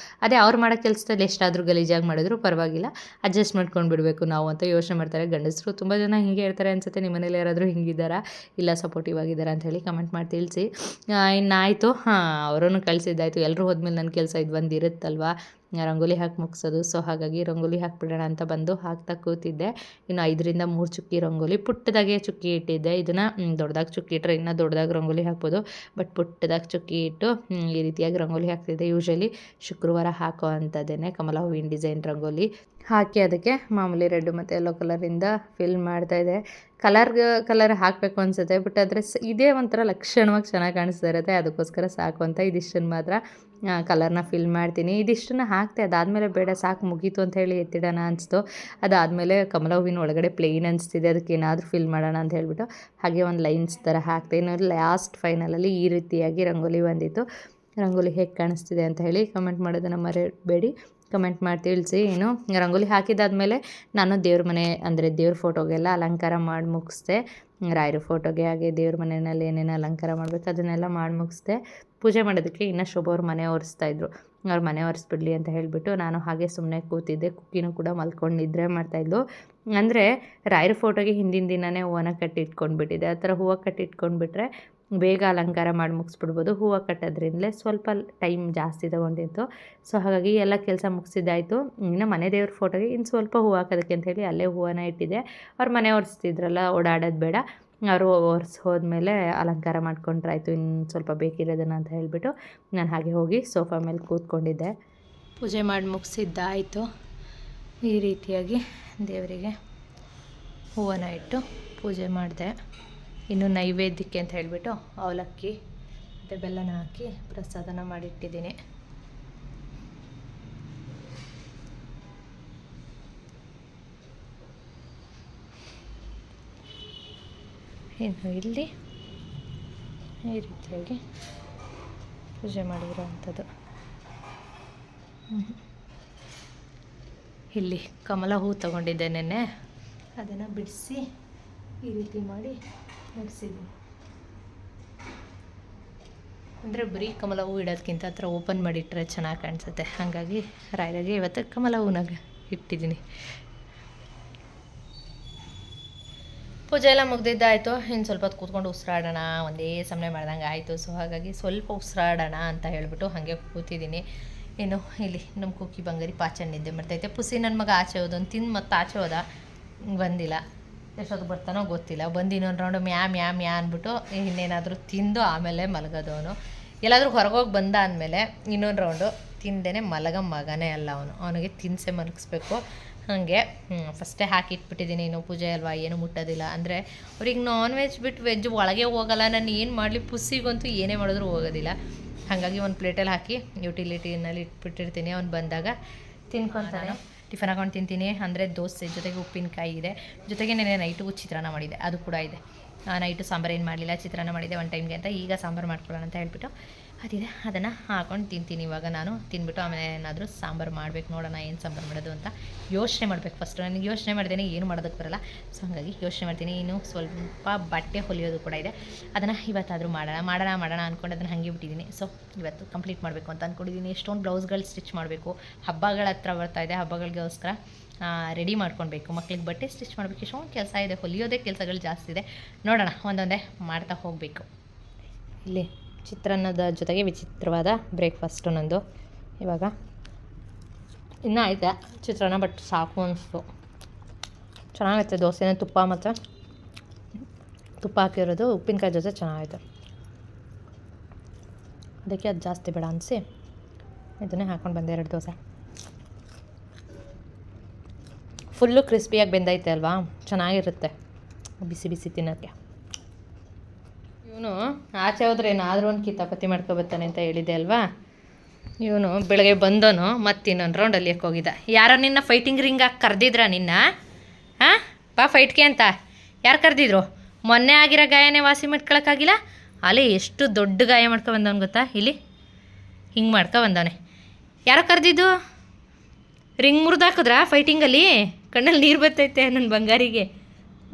ಅದೇ ಅವ್ರು ಮಾಡೋ ಕೆಲಸದಲ್ಲಿ ಎಷ್ಟಾದರೂ ಗಲೀಜಾಗಿ ಮಾಡಿದ್ರು ಪರವಾಗಿಲ್ಲ, ಅಡ್ಜಸ್ಟ್ ಮಾಡ್ಕೊಂಡು ಬಿಡಬೇಕು ನಾವು ಅಂತ ಯೋಚನೆ ಮಾಡ್ತಾರೆ. ಗಂಡಸರು ತುಂಬ ಜನ ಹಿಂಗೆ ಇರ್ತಾರೆ ಅನ್ಸುತ್ತೆ. ನಿಮ್ಮ ಮನೇಲಿ ಯಾರಾದರೂ ಹಿಂಗಿದ್ದಾರಾ, ಇಲ್ಲ ಸಪೋರ್ಟಿವ್ ಆಗಿದ್ದಾರಾ ಅಂತ ಹೇಳಿ ಕಮೆಂಟ್ ಮಾಡಿ ತಿಳಿಸಿ. ಇನ್ನಾಯಿತು, ಅವರನ್ನು ಕಳಿಸಿದ್ದಾಯಿತು. ಎಲ್ಲರೂ ಹೋದ್ಮೇಲೆ ನನ್ನ ಕೆಲಸ ಇದು ಬಂದಿರುತ್ತಲ್ವ, ರಂಗೋಲಿ ಹಾಕಿ ಮುಗಿಸೋದು. ಸೊ ಹಾಗಾಗಿ ರಂಗೋಲಿ ಹಾಕಿಬಿಡೋಣ ಅಂತ ಬಂದು ಹಾಕ್ತಾ ಕೂತಿದ್ದೆ. ಇನ್ನು 5ರಿಂದ 3 ಚುಕ್ಕಿ ರಂಗೋಲಿ, ಪುಟ್ಟದಾಗೆ ಚುಕ್ಕಿ ಇಟ್ಟಿದ್ದೆ. ಇದನ್ನು ದೊಡ್ಡದಾಗಿ ಚುಕ್ಕಿ ಇಟ್ಟರೆ ಇನ್ನೂ ದೊಡ್ಡದಾಗಿ ರಂಗೋಲಿ ಹಾಕ್ಬೋದು, ಬಟ್ ಪುಟ್ಟದಾಗಿ ಚುಕ್ಕಿ ಇಟ್ಟು ಈ ರೀತಿಯಾಗಿ ರಂಗೋಲಿ ಹಾಕ್ತಿದ್ದೆ. ಯೂಶ್ವಲಿ ಶುಕ್ರವಾರ ಹಾಕೋ ಅಂಥದ್ದೇನೆ ಕಮಲ ಹೂವಿನ ಡಿಸೈನ್ ರಂಗೋಲಿ ಹಾಕಿ ಅದಕ್ಕೆ ಮಾಮೂಲಿ ರೆಡ್ ಮತ್ತು ಯೆಲ್ಲೋ ಕಲರಿಂದ ಫಿಲ್ ಮಾಡ್ತಾಯಿದ್ದೆ. ಕಲರ್ ಹಾಕಬೇಕು ಅನಿಸುತ್ತೆ, ಬಟ್ ಆದರೆ ಇದೇ ಒಂಥರ ಲಕ್ಷಣವಾಗಿ ಚೆನ್ನಾಗಿ ಕಾಣಿಸ್ತಾ ಇರುತ್ತೆ, ಅದಕ್ಕೋಸ್ಕರ ಸಾಕು ಅಂತ ಇದಿಷ್ಟನ್ನು ಮಾತ್ರ ಕಲರ್ನ ಫಿಲ್ ಮಾಡ್ತೀನಿ. ಇದಿಷ್ಟನ್ನು ಹಾಕ್ತೆ, ಅದಾದಮೇಲೆ ಬೇಡ ಸಾಕು ಮುಗೀತು ಅಂತ ಹೇಳಿ ಎತ್ತಿಡೋಣ ಅನಿಸ್ತು. ಅದಾದಮೇಲೆ ಕಮಲ ಹೂವಿನ ಒಳಗಡೆ ಪ್ಲೇನ್ ಅನಿಸ್ತಿದೆ, ಅದಕ್ಕೆ ಏನಾದರೂ ಫಿಲ್ ಮಾಡೋಣ ಅಂತ ಹೇಳ್ಬಿಟ್ಟು ಹಾಗೆ ಒಂದು ಲೈನ್ಸ್ ಥರ ಹಾಕ್ತೆ. ಇನ್ನು ಲಾಸ್ಟ್ ಫೈನಲಲ್ಲಿ ಈ ರೀತಿಯಾಗಿ ರಂಗೋಲಿ ಬಂದಿತ್ತು. ರಂಗೋಲಿ ಹೇಗೆ ಕಾಣಿಸ್ತಿದೆ ಅಂತ ಹೇಳಿ ಕಮೆಂಟ್ ಮಾಡೋದನ್ನು ಮರಿಬೇಡಿ, ಕಮೆಂಟ್ ಮಾಡಿ ತಿಳಿಸಿ. ಏನು ರಂಗೋಲಿ ಹಾಕಿದ್ದಾದಮೇಲೆ ನಾನು ದೇವ್ರ ಮನೆ ಅಂದರೆ ದೇವ್ರ ಫೋಟೋಗೆಲ್ಲ ಅಲಂಕಾರ ಮಾಡಿ ಮುಗಿಸ್ದೆ. ರಾಯರ ಫೋಟೋಗೆ ಹಾಗೆ ದೇವ್ರ ಮನೆಯಲ್ಲಿ ಏನೇನು ಅಲಂಕಾರ ಮಾಡಬೇಕು ಅದನ್ನೆಲ್ಲ ಮಾಡಿ ಮುಗಿಸ್ದೆ. ಪೂಜೆ ಮಾಡೋದಕ್ಕೆ ಇನ್ನೂ ಶೋಭವ್ರ ಮನೆ ಒರೆಸ್ತಾಯಿದ್ರು, ಅವ್ರು ಮನೆ ಒರೆಸ್ಬಿಡ್ಲಿ ಅಂತ ಹೇಳಿಬಿಟ್ಟು ನಾನು ಹಾಗೆ ಸುಮ್ಮನೆ ಕೂತಿದ್ದೆ. ಕುಕ್ಕಿನೂ ಕೂಡ ಮಲ್ಕೊಂಡು ನಿದ್ರೆ ಮಾಡ್ತಾಯಿದ್ಲು. ಅಂದರೆ ರಾಯರ ಫೋಟೋಗೆ ಹಿಂದಿನ ದಿನವೇ ಹೂವನ್ನ ಕಟ್ಟಿಟ್ಕೊಂಡ್ಬಿಟ್ಟಿದ್ದೆ. ಆ ಥರ ಹೂವು ಕಟ್ಟಿಟ್ಕೊಂಡ್ಬಿಟ್ರೆ ಬೇಗ ಅಲಂಕಾರ ಮಾಡಿ ಮುಗಿಸ್ಬಿಡ್ಬೋದು. ಹೂವು ಕಟ್ಟೋದ್ರಿಂದಲೇ ಸ್ವಲ್ಪ ಟೈಮ್ ಜಾಸ್ತಿ ತೊಗೊಂಡಿತ್ತು. ಸೊ ಹಾಗಾಗಿ ಎಲ್ಲ ಕೆಲಸ ಮುಗಿಸಿದ್ದಾಯಿತು. ಇನ್ನು ಮನೆ ದೇವ್ರ ಫೋಟೋಗೆ ಇನ್ನು ಸ್ವಲ್ಪ ಹೂವು ಹಾಕೋದಕ್ಕೆ ಅಂಥೇಳಿ ಅಲ್ಲೇ ಹೂವನ್ನ ಇಟ್ಟಿದ್ದೆ. ಅವ್ರು ಮನೆ ಒರೆಸ್ತಿದ್ರಲ್ಲ, ಓಡಾಡೋದು ಬೇಡ, ಅವರು ಒರೆಸಿ ಹೋದ್ಮೇಲೆ ಅಲಂಕಾರ ಮಾಡ್ಕೊಂಡ್ರಾಯ್ತು, ಇನ್ನು ಸ್ವಲ್ಪ ಬೇಕಿರೋದನ್ನು ಅಂತ ಹೇಳಿಬಿಟ್ಟು ನಾನು ಹಾಗೆ ಹೋಗಿ ಸೋಫಾ ಮೇಲೆ ಕೂತ್ಕೊಂಡಿದ್ದೆ. ಪೂಜೆ ಮಾಡಿ ಮುಗಿಸಿದ್ದಾಯಿತು. ಈ ರೀತಿಯಾಗಿ ದೇವರಿಗೆ ಹೂವನ್ನ ಇಟ್ಟು ಪೂಜೆ ಮಾಡಿದೆ. ಇನ್ನು ನೈವೇದ್ಯಕ್ಕೆ ಅಂತ ಹೇಳಿಬಿಟ್ಟು ಅವಲಕ್ಕಿ ಮತ್ತು ಬೆಲ್ಲನ ಹಾಕಿ ಪ್ರಸಾದನ ಮಾಡಿಟ್ಟಿದ್ದೀನಿ. ಇನ್ನು ಇಲ್ಲಿ ಈ ರೀತಿಯಾಗಿ ಪೂಜೆ ಮಾಡಿರೋ ಅಂಥದ್ದು. ಇಲ್ಲಿ ಕಮಲ ಹೂ ತೊಗೊಂಡಿದ್ದೆ ನೆನ್ನೆ, ಅದನ್ನು ಬಿಡಿಸಿ ಈ ರೀತಿ ಮಾಡಿ ನಡೆಸಿದ್ದೀನಿ. ಅಂದರೆ ಬರೀ ಕಮಲ ಹೂ ಇಡೋದಕ್ಕಿಂತ ಆ ಥರ ಓಪನ್ ಮಾಡಿಟ್ರೆ ಚೆನ್ನಾಗಿ ಕಾಣಿಸುತ್ತೆ. ಹಾಗಾಗಿ ರಾಯರಿಗೆ ಇವತ್ತು ಕಮಲ ಹೂನಾಗ ಇಟ್ಟಿದ್ದೀನಿ. ಪೂಜೆ ಎಲ್ಲ ಮುಗ್ದಿದ್ದಾಯಿತು. ಇನ್ನು ಸ್ವಲ್ಪ ಹೊತ್ತು ಕೂತ್ಕೊಂಡು ಉಸಿರಾಡೋಣ, ಒಂದೇ ಸಮನೆ ಮಾಡ್ದಂಗೆ ಆಯಿತು. ಸೊ ಹಾಗಾಗಿ ಸ್ವಲ್ಪ ಉಸಿರಾಡೋಣ ಅಂತ ಹೇಳಿಬಿಟ್ಟು ಹಾಗೆ ಕೂತಿದ್ದೀನಿ. ಏನು ಇಲ್ಲಿ ನಮ್ಮ ಕುಕ್ಕಿ ಬಂಗಾರಿ ಪಾಚನ್ ನಿದ್ದೆ ಮಾಡ್ತೈತೆ. ಪುಸಿ ನನ್ನ ಮಗ ಆಚೆ ಹೋದೊಂದು ತಿಂದು ಮತ್ತೆ ಆಚೆ ಹೋದ, ಬಂದಿಲ್ಲ. ಎಷ್ಟೊತ್ತು ಬರ್ತಾನೋ ಗೊತ್ತಿಲ್ಲ. ಬಂದು ಇನ್ನೊಂದು ರೌಂಡು ಮ್ಯಾ ಅಂದ್ಬಿಟ್ಟು ಇನ್ನೇನಾದರೂ ತಿಂದು ಆಮೇಲೆ ಮಲಗೋದು. ಎಲ್ಲಾದರೂ ಹೊರಗೋಗಿ ಬಂದ ಅಂದಮೇಲೆ ಇನ್ನೊಂದು ರೌಂಡು ತಿಂದೇ ಮಗನೇ ಅಲ್ಲ ಅವನಿಗೆ ತಿನ್ಸೆ ಮಲಗಿಸ್ಬೇಕು. ಹಾಗೆ ಫಸ್ಟೇ ಹಾಕಿಟ್ಬಿಟ್ಟಿದ್ದೀನಿ. ಇನ್ನು ಪೂಜೆ ಅಲ್ವಾ, ಏನು ಮುಟ್ಟೋದಿಲ್ಲ. ಅಂದರೆ ಅವ್ರಿಗೆ ನಾನ್ ವೆಜ್ ಬಿಟ್ಟು ವೆಜ್ ಒಳಗೆ ಹೋಗಲ್ಲ. ನಾನು ಏನು ಮಾಡಲಿ, ಪುಸ್ಸಿಗಂತೂ ಏನೇ ಮಾಡಿದ್ರೂ ಹೋಗೋದಿಲ್ಲ. ಹಾಗಾಗಿ ಒಂದು ಪ್ಲೇಟಲ್ಲಿ ಹಾಕಿ ಯುಟಿಲಿಟಿನಲ್ಲಿ ಇಟ್ಬಿಟ್ಟಿರ್ತೀನಿ. ಅವ್ನು ಬಂದಾಗ ತಿನ್ಕೊತಾನೆ. ಟಿಫನ್ ಹಾಕೊಂಡು ತಿಂತೀನಿ. ಅಂದರೆ ದೋಸೆ ಜೊತೆಗೆ ಉಪ್ಪಿನಕಾಯಿ ಇದೆ, ಜೊತೆಗೆ ನೆನೆ ನೈಟು ಚಿತ್ರಾನ್ನ ಮಾಡಿದೆ, ಅದು ಕೂಡ ಇದೆ. ನೈಟು ಸಾಂಬಾರು ಏನು ಮಾಡಲಿಲ್ಲ, ಚಿತ್ರಾನ್ನ ಮಾಡಿದೆ ಒಂದು ಟೈಮ್ಗೆ ಅಂತ. ಈಗ ಸಾಂಬಾರು ಮಾಡ್ಕೊಳ್ಳೋಣ ಅಂತ ಹೇಳ್ಬಿಟ್ಟು ಅದಿದೆ, ಅದನ್ನು ಹಾಕೊಂಡು ತಿಂತೀನಿ. ಇವಾಗ ನಾನು ತಿಂದ್ಬಿಟ್ಟು ಆಮೇಲೆ ಏನಾದರೂ ಸಾಂಬಾರು ಮಾಡಬೇಕು. ನೋಡೋಣ ಏನು ಸಾಂಬಾರು ಮಾಡೋದು ಅಂತ ಯೋಚನೆ ಮಾಡಬೇಕು. ಫಸ್ಟು ನನಗೆ ಯೋಚನೆ ಮಾಡ್ತೀನಿ, ಏನು ಮಾಡೋದಕ್ಕೆ ಬರಲ್ಲ. ಸೊ ಹಾಗಾಗಿ ಯೋಚನೆ ಮಾಡ್ತೀನಿ. ಇನ್ನು ಸ್ವಲ್ಪ ಬಟ್ಟೆ ಹೊಲಿಯೋದು ಕೂಡ ಇದೆ, ಅದನ್ನು ಇವತ್ತಾದರೂ ಮಾಡೋಣ ಅಂದ್ಕೊಂಡು ಅದನ್ನು ಹಾಗೆ ಬಿಟ್ಟಿದ್ದೀನಿ. ಸೊ ಇವತ್ತು ಕಂಪ್ಲೀಟ್ ಮಾಡಬೇಕು ಅಂತ ಅಂದ್ಕೊಂಡಿದ್ದೀನಿ. ಎಷ್ಟೊಂದು ಬ್ಲೌಸ್ಗಳು ಸ್ಟಿಚ್ ಮಾಡಬೇಕು. ಹಬ್ಬಗಳ ಹತ್ರ ಬರ್ತಾಯಿದೆ, ಹಬ್ಬಗಳಿಗೋಸ್ಕರ ರೆಡಿ ಮಾಡ್ಕೊಳ್ಬೇಕು. ಮಕ್ಳಿಗೆ ಬಟ್ಟೆ ಸ್ಟಿಚ್ ಮಾಡಬೇಕು. ಎಷ್ಟೊಂದು ಕೆಲಸ ಇದೆ, ಹೊಲಿಯೋದೇ ಕೆಲಸಗಳು ಜಾಸ್ತಿ ಇದೆ. ನೋಡೋಣ, ಒಂದೊಂದೇ ಮಾಡ್ತಾ ಹೋಗಬೇಕು. ಇಲ್ಲಿ ಚಿತ್ರಾನ್ನದ ಜೊತೆಗೆ ವಿಚಿತ್ರವಾದ ಬ್ರೇಕ್ಫಾಸ್ಟು ನಂದು. ಇವಾಗ ಇನ್ನೂ ಆಯ್ತಾ ಚಿತ್ರಾನ್ನ, ಬಟ್ ಸಾಕು ಅನಿಸ್ತು. ಚೆನ್ನಾಗೈತೆ ದೋಸೆನ ತುಪ್ಪ ಮತ್ತು ತುಪ್ಪ ಹಾಕಿರೋದು, ಉಪ್ಪಿನಕಾಯಿ ಜೊತೆ ಚೆನ್ನಾಗೈತೆ. ಅದಕ್ಕೆ ಅದು ಜಾಸ್ತಿ ಬೇಡ ಅನಿಸಿ ಇದನ್ನೇ ಹಾಕ್ಕೊಂಡು ಬಂದೆ 2 ದೋಸೆ. ಫುಲ್ಲು ಕ್ರಿಸ್ಪಿಯಾಗಿ ಬೆಂದೈತೆ ಅಲ್ವಾ, ಚೆನ್ನಾಗಿರುತ್ತೆ ಬಿಸಿ ಬಿಸಿ ತಿನ್ನೋಕ್ಕೆ. ಇವನು ಆಚೆ ಹೋದ್ರೆ ಏನಾದರೂ ಒಂದು ಕಿತಾಪತಿ ಮಾಡ್ಕೊಬರ್ತಾನೆ ಅಂತ ಹೇಳಿದೆ ಅಲ್ವಾ. ಇವನು ಬೆಳಗ್ಗೆ ಬಂದನು, ಮತ್ತೆ ಇನ್ನೊಂದು ರೌಂಡ್ ಅಲ್ಲಿಯಕ್ಕೆ ಹೋಗಿದ್ದ. ಯಾರೋ ನಿನ್ನ ಫೈಟಿಂಗ್ ರಿಂಗಾಗಿ ಕರೆದಿದ್ರಾ ನಿನ್ನ? ಹಾಂ, ಬಾ ಫೈಟ್ಗೆ ಅಂತ ಯಾರು ಕರೆದಿದ್ರು? ಮೊನ್ನೆ ಆಗಿರೋ ಗಾಯನೇ ವಾಸಿ ಮಾಡ್ಕೊಳಕ್ಕಾಗಿಲ್ಲ. ಅಲ್ಲಿ ಎಷ್ಟು ದೊಡ್ಡ ಗಾಯ ಮಾಡ್ಕೊಬಂದವನು ಗೊತ್ತಾ? ಇಲ್ಲಿ ಹಿಂಗೆ ಮಾಡ್ಕೊಬಂದವನೆ. ಯಾರೋ ಕರೆದಿದ್ದು? ರಿಂಗ್ ಮುರಿದಾಕಿದ್ರಾ ಫೈಟಿಂಗಲ್ಲಿ? ಕಣ್ಣಲ್ಲಿ ನೀರು ಬರ್ತೈತೆ ನನ್ನ ಬಂಗಾರಿಗೆ.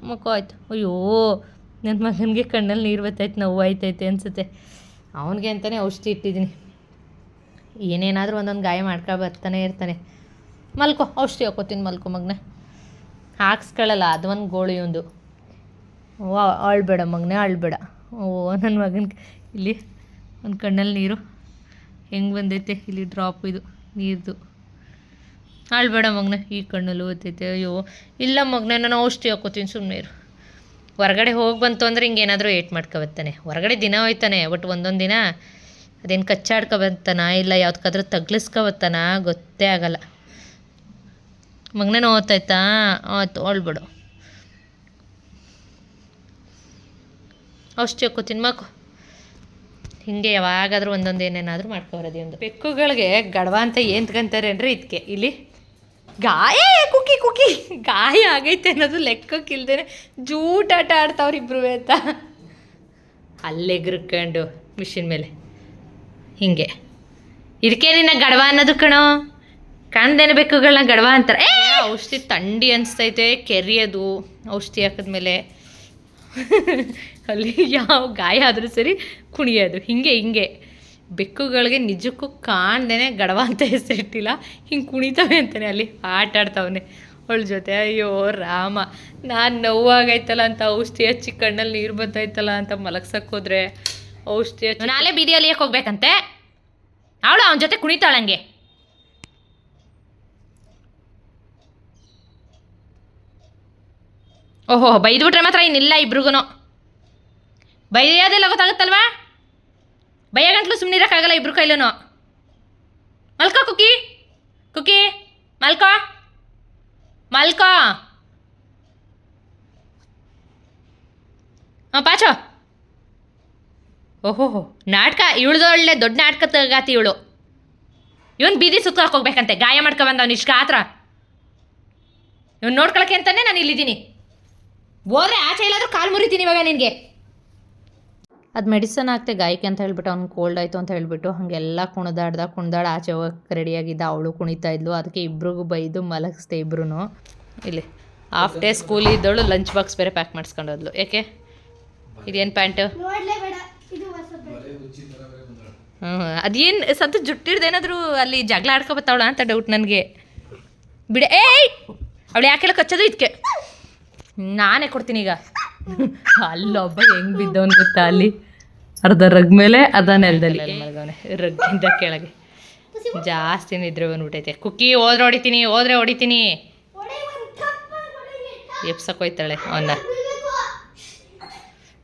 ಮಕ್ಕೋ ಆಯ್ತು. ಅಯ್ಯೋ, ನನ್ನ ಮಗನಿಗೆ ಕಣ್ಣಲ್ಲಿ ನೀರು ಬರ್ತೈತೆ, ನೋವು ಆಯ್ತೈತೆ ಅನಿಸುತ್ತೆ. ಅವನಿಗೆ ಅಂತಲೇ ಔಷಧಿ ಇಟ್ಟಿದ್ದೀನಿ. ಏನೇನಾದರೂ ಒಂದೊಂದು ಗಾಯ ಬರ್ತಾನೆ ಇರ್ತಾನೆ. ಮಲ್ಕೋ, ಔಷಧಿ ಹಾಕೋತೀನಿ, ಮಲ್ಕೋ ಮಗನೇ. ಹಾಕ್ಸ್ಕೊಳ್ಳಲ್ಲ, ಅದು ಒಂದು ಗೋಳಿ ಒಂದು. ಓ ಅಳ್ಬೇಡ ಮಗನೇ, ಅಳ್ಬೇಡ. ಓ ನನ್ನ ಮಗನಿಗೆ ಇಲ್ಲಿ ಒಂದು ಕಣ್ಣಲ್ಲಿ ನೀರು ಹೆಂಗೆ ಬಂದೈತೆ, ಇಲ್ಲಿ ಡ್ರಾಪ್ ಇದು ನೀರ್ದು. ಅಳ್ಬೇಡ ಮಗನೇ, ಈ ಕಣ್ಣಲ್ಲಿ ಓದ್ತೈತೆ. ಅಯ್ಯೋ ಇಲ್ಲ ಮಗನೇ, ನಾನು ಔಷಧಿ ಹಾಕೋತೀನಿ, ಸುಮ್ಮನೆ ಇರು. ಹೊರಗಡೆ ಹೋಗಿ ಬಂತು ಅಂದರೆ ಹಿಂಗೇನಾದರೂ ಏಟ್ ಮಾಡ್ಕೊಬರ್ತಾನೆ. ಹೊರಗಡೆ ದಿನ ಹೋಯ್ತಾನೆ, ಬಟ್ ಒಂದೊಂದು ದಿನ ಅದೇನು ಕಚ್ಚಾಡ್ಕೊಬರ್ತಾನ, ಇಲ್ಲ ಯಾವ್ದಕ್ಕಾದ್ರೂ ತಗ್ಲಿಸ್ಕೊಬರ್ತಾನ ಗೊತ್ತೇ ಆಗಲ್ಲ. ಮಗನೇ ಓದ್ತಾಯ್ತಾ? ಆಯ್ತು, ಅಳ್ಬೇಡು. ಔಷಧಿ ಹಾಕೋತೀನಿ ಮಗು. ಹಿಂಗೆ ಯಾವಾಗಾದರೂ ಒಂದೊಂದು ಏನೇನಾದರೂ ಮಾಡ್ಕೊಬರೋದು. ಒಂದು ಬೆಕ್ಕುಗಳಿಗೆ ಗಡವ ಅಂತ ಏನ್ತ್ಕೊಂತಾರೆ ಅಂದರೆ ಇದಕ್ಕೆ. ಇಲ್ಲಿ ಗಾಯ ಕುಕ್ಕಿ ಗಾಯ ಆಗೈತೆ ಅನ್ನೋದು ಲೆಕ್ಕಕ್ಕಿಲ್ದೇನೆ ಜೂಟಾಟ ಆಡ್ತಾವ್ರಿಬ್ರು ಅಂತ ಅಲ್ಲೆಗ್ರಕೊಂಡು ಮಿಷಿನ್ ಮೇಲೆ ಹಿಂಗೆ. ಇದಕ್ಕೆ ನಿನ್ನ ಗಡವ ಅನ್ನೋದು ಕಣೋ, ಕಾಣ್ದೇನೆ ಬೆಕ್ಕುಗಳನ್ನ ಗಡವ ಅಂತಾರೆ. ಔಷಧಿ ಥಂಡಿ ಅನಿಸ್ತೈತೆ, ಕೆರಿಯೋದು ಔಷಧಿ ಹಾಕಿದ್ಮೇಲೆ. ಅಲ್ಲಿ ಯಾವ ಗಾಯ ಆದರೂ ಸರಿ ಕುಣಿಯೋದು, ಹಿಂಗೆ ಬೆಕ್ಕುಗಳಿಗೆ ನಿಜಕ್ಕೂ ಕಾಣ್ದೇನೆ ಗಡವ ಅಂತ ಹೆಸರಿಟ್ಟಿಲ್ಲ, ಹಿಂಗೆ ಕುಣಿತವೆ ಅಂತಾನೆ ಅಲ್ಲಿ ಆಟ ಆಡ್ತಾವನೆ ಅವಳ ಜೊತೆ. ಅಯ್ಯೋ ರಾಮ, ನಾನು ನೋವಾಗೈತಲ್ಲ ಅಂತ ಔಷಧಿ ಹಚ್ಚಿ ಕಣ್ಣಲ್ಲಿ ನೀರು ಬರ್ತೈತಲ್ಲ ಅಂತ ಮಲಗ್ಸಕ್ಕೆ ಹೋದ್ರೆ ಔಷಧಿ ಹಚ್ಚಿ ನಾಳೆ ಬೀದಿಯಲ್ಲಿ ಯಾಕೆ ಹೋಗ್ಬೇಕಂತೆ ಅವಳು ಅವನ ಜೊತೆ ಕುಣಿತಾಳಂಗೆ. ಓಹೋ, ಬೈದ್ಬಿಟ್ರೆ ಮಾತ್ರ ಇನ್ನಿಲ್ಲ ಇಬ್ರಿಗೂ. ಬೈಯೋದೆಲ್ಲ ಗೊತ್ತಾಗುತ್ತಲ್ವಾ? ಬಯ್ಯ ಗಂಟ್ಲು ಸುಮ್ಮನೆ ಇರೋಕ್ಕಾಗಲ್ಲ ಇಬ್ರು ಕೈಲೂ. ಮಲ್ಕೋ ಕುಕ್ಕಿ ಮಲ್ಕೋ. ಹಾಂ ಪಾಚೋ. ಓಹೋ ನಾಟಕ ಇವಳ್ದು ಒಳ್ಳೆ ದೊಡ್ಡ ನಾಟಕ ತಗಾತಿ ಇವಳು. ಇವನು ಬೀದಿ ಸುತ್ತಕ್ಕೆ ಹೋಗ್ಬೇಕಂತೆ, ಗಾಯ ಮಾಡ್ಕೊಬಂದವನು ಇಷ್ಟ ಆತ್ರ. ಇವನು ನೋಡ್ಕೊಳಕ್ಕೆ ಅಂತಾನೆ ನಾನು ಇಲ್ಲಿದ್ದೀನಿ. ಹೋದ್ರೆ ಆಚೆ ಎಲ್ಲಾದರೂ ಕಾಲು ಮುರಿತೀನಿ ಇವಾಗ ನಿನಗೆ. ಅದು ಮೆಡಿಸನ್ ಹಾಕ್ತೆ ಗಾಯಕ್ಕೆ ಅಂತ ಹೇಳ್ಬಿಟ್ಟು ಅವ್ನು ಕೋಲ್ಡ್ ಆಯಿತು ಅಂತ ಹೇಳ್ಬಿಟ್ಟು ಹಾಗೆಲ್ಲ ಕುಣ್ದಾಡ ಆಚೆ ಹೋಗಕ್ಕೆ ರೆಡಿಯಾಗಿದ್ದ. ಅವಳು ಕುಣಿತಾ ಇದ್ಲು, ಅದಕ್ಕೆ ಇಬ್ರಿಗೂ ಬೈದು ಮಲಗಿಸ್ದೆ ಇಬ್ರು. ಇಲ್ಲಿ ಹಾಫ್ ಡೇ ಸ್ಕೂಲ್ ಇದ್ದವಳು ಲಂಚ್ ಬಾಕ್ಸ್ ಬೇರೆ ಪ್ಯಾಕ್ ಮಾಡಿಸ್ಕೊಂಡೋದ್ಲು. ಯಾಕೆ ಇದೇನು ಪ್ಯಾಂಟು? ಅದೇನು ಸಂತು ಜುಟ್ಟಿಡ್ದೇನಾದರೂ ಅಲ್ಲಿ ಜಗಳ ಆಡ್ಕೊಬತ್ತಾವಳ ಅಂತ ಡೌಟ್ ನನಗೆ. ಬಿಡೆ ಏಯ್, ಅವಳು ಯಾಕೆಲ್ಲ ಕಚ್ಚೋದು ಇದಕ್ಕೆ ನಾನೇ ಕೊಡ್ತೀನಿ ಈಗ. ಅಲ್ಲೊಬ್ಬ ಹೆಂಗೆ ಬಿದ್ದವನು ಗೊತ್ತಾ, ಅಲ್ಲಿ ಅರ್ಧ ರಗ್ ಮೇಲೆ ಅರ್ಧ ನೆಲದಲ್ಲಿ ಮಲಗವನೆ, ರಗ್ಗಿಂದ ಕೆಳಗೆ ಜಾಸ್ತಿ ನಿದ್ರೆ ಬಂದ್ಬಿಟ್ಟೈತೆ. ಕುಕ್ಕಿ ಹೋದ್ರೆ ಹೊಡಿತೀನಿ ಎಪ್ಸಕ್ಕೋಯ್ತಾಳೆ ಅವನ್ನ.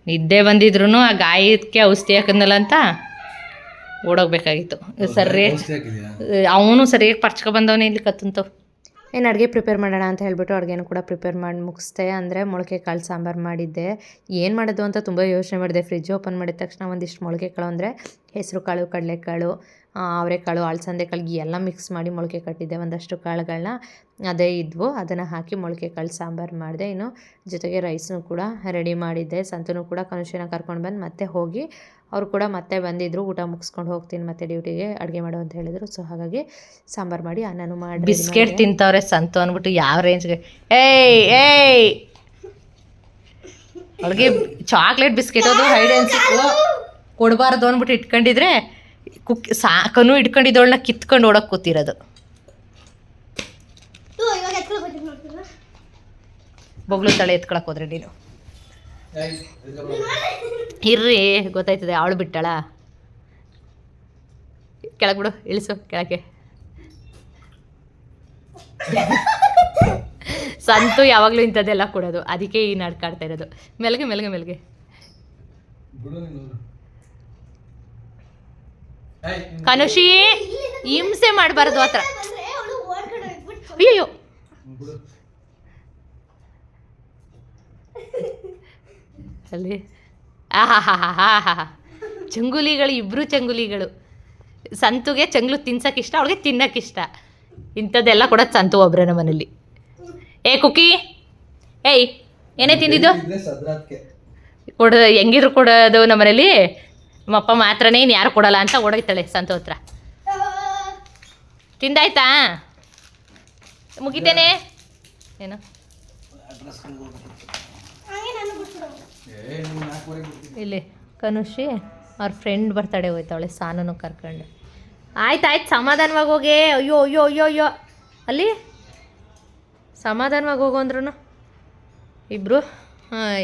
ನಿದ್ದೆ ಬಂದಿದ್ರು ಆ ಗಾಯಕ್ಕೆ ಔಷಧಿ ಹಾಕದ್ನಲ್ಲ ಅಂತ ಓಡೋಗ್ಬೇಕಾಗಿತ್ತು. ಅವನು ಸರಿಯಾಗಿ ಪರ್ಚ್ಕೊ ಬಂದವನೇ ಇಲ್ಲಿ ಕತ್ತಂತವ್. ಏನು ಅಡುಗೆ ಪ್ರಿಪೇರ್ ಮಾಡೋಣ ಅಂತ ಹೇಳ್ಬಿಟ್ಟು ಅಡುಗೆನೂ ಕೂಡ ಪ್ರಿಪೇರ್ ಮಾಡಿ ಮುಗಿಸ್ದೆ. ಅಂದರೆ ಮೊಳಕೆ ಕಾಳು ಸಾಂಬಾರು ಮಾಡಿದ್ದೆ. ಏನು ಮಾಡೋದು ಅಂತ ತುಂಬ ಯೋಚನೆ ಮಾಡಿದೆ. ಫ್ರಿಜ್ ಓಪನ್ ಮಾಡಿದ ತಕ್ಷಣ ಒಂದಿಷ್ಟು ಮೊಳಕೆ ಕಾಳು ಅಂದರೆ ಹೆಸರು ಕಾಳು, ಕಡಲೆಕಾಳು, ಅವರೆಕಾಳು, ಅಲಸಂದೆ ಕಾಳು ಎಲ್ಲ ಮಿಕ್ಸ್ ಮಾಡಿ ಮೊಳಕೆ ಕಟ್ಟಿದ್ದೆ. ಒಂದಷ್ಟು ಕಾಳುಗಳನ್ನ ಅದೇ ಇದ್ವು, ಅದನ್ನು ಹಾಕಿ ಮೊಳಕೆ ಕಾಳು ಸಾಂಬಾರು ಮಾಡಿದೆ. ಇನ್ನು ಜೊತೆಗೆ ರೈಸ್ನೂ ಕೂಡ ರೆಡಿ ಮಾಡಿದ್ದೆ. ಸಂತೂ ಕೂಡ ಕನುಷನ ಕರ್ಕೊಂಡು ಬಂದು ಮತ್ತೆ ಹೋಗಿ ಅವರು ಕೂಡ ಮತ್ತೆ ಬಂದಿದ್ದರು. ಊಟ ಮುಗಿಸ್ಕೊಂಡು ಹೋಗ್ತೀನಿ ಮತ್ತೆ ಡ್ಯೂಟಿಗೆ ಅಡುಗೆ ಮಾಡು ಅಂತ ಹೇಳಿದರು. ಸೊ ಹಾಗಾಗಿ ಸಾಂಬಾರು ಮಾಡಿ ಅನ್ನನೂ ಮಾಡಿ ಬಿಸ್ಕೆಟ್ ತಿಂತವ್ರೆ ಸಂತು ಅಂದ್ಬಿಟ್ಟು ಯಾವ ರೇಂಜ್ಗೆ. ಏಯ್ ಅವಳಿಗೆ ಚಾಕ್ಲೇಟ್ ಬಿಸ್ಕೆಟ್ ಅದು ಹೈಡ್ ಆ್ಯಂಡ್ ಸಿಕ್ಕು ಕೊಡಬಾರ್ದು ಅಂದ್ಬಿಟ್ಟು ಇಟ್ಕೊಂಡಿದ್ರೆ ಕನು ಇಟ್ಕೊಂಡಿದ್ದವಳನ್ನ ಕಿತ್ಕೊಂಡು ಓಡೋಕೆ ಕೂತಿರೋದು. ಬೊಗ್ಳು ತಲೆ ಎತ್ಕೊಳಕ್ಕೆ ಹೋದ್ರೆ ನೀನು ಇರ್ರಿ, ಗೊತ್ತಾಯ್ತದೆ. ಅವಳು ಬಿಟ್ಟಳ ಕೆಳಗೆ ಬಿಡು, ಇಳಿಸು ಕೆಳಗೆ. ಸಂತು ಯಾವಾಗಲೂ ಇಂಥದ್ದೆಲ್ಲ ಕೊಡೋದು, ಅದಕ್ಕೆ ಈ ನಡ್ಕಾಡ್ತಾ ಇರೋದು. ಮೆಲ್ಗೆ ಕನುಷಿ ಹಿಂಸೆ ಮಾಡಬಾರ್ದು ಹತ್ರ. ಅಯ್ಯೋ ಅಲ್ಲಿ ಚಂಗುಲಿಗಳು, ಇಬ್ಬರು ಚಂಗುಲಿಗಳು. ಸಂತುಗೆ ಚಂಗ್ಲು ತಿನ್ಸೋಕ್ಕಿಷ್ಟ, ಅವಳಿಗೆ ತಿನ್ನೋಕ್ಕಿಷ್ಟ. ಇಂಥದ್ದೆಲ್ಲ ಕೊಡೋದು ಸಂತು ಒಬ್ಬರೇ ನಮ್ಮ ಮನೇಲಿ. ಏ ಕುಕ್ಕಿ, ಏಯ್ ಏನೇ ತಿಂದಿದ್ದು ಹೆಂಗಿದ್ರು ಕೊಡೋದು ನಮ್ಮ ಮನೇಲಿ. ನಮ್ಮಪ್ಪ ಮಾತ್ರನೇ ಇನ್ನು ಯಾರು ಕೊಡಲ್ಲ ಅಂತ ಓಡೋಯ್ತಾಳೆ ಸಂತು ಹತ್ರ. ತಿಂದಾಯ್ತಾ? ಮುಗಿತೇನೆ ಏನು ಇಲ್ಲಿ ಕನುಷಿ ಅವ್ರ ಫ್ರೆಂಡ್ ಬರ್ತಡೆ ಹೋಯ್ತಾವಳೆ, ಸಾನೂ ಕರ್ಕೊಂಡು. ಆಯ್ತು ಸಮಾಧಾನವಾಗಿ ಹೋಗಿ. ಅಯ್ಯೋ ಅಲ್ಲಿ ಸಮಾಧಾನವಾಗಿ ಹೋಗು ಅಂದ್ರೂ ಇಬ್ಬರು.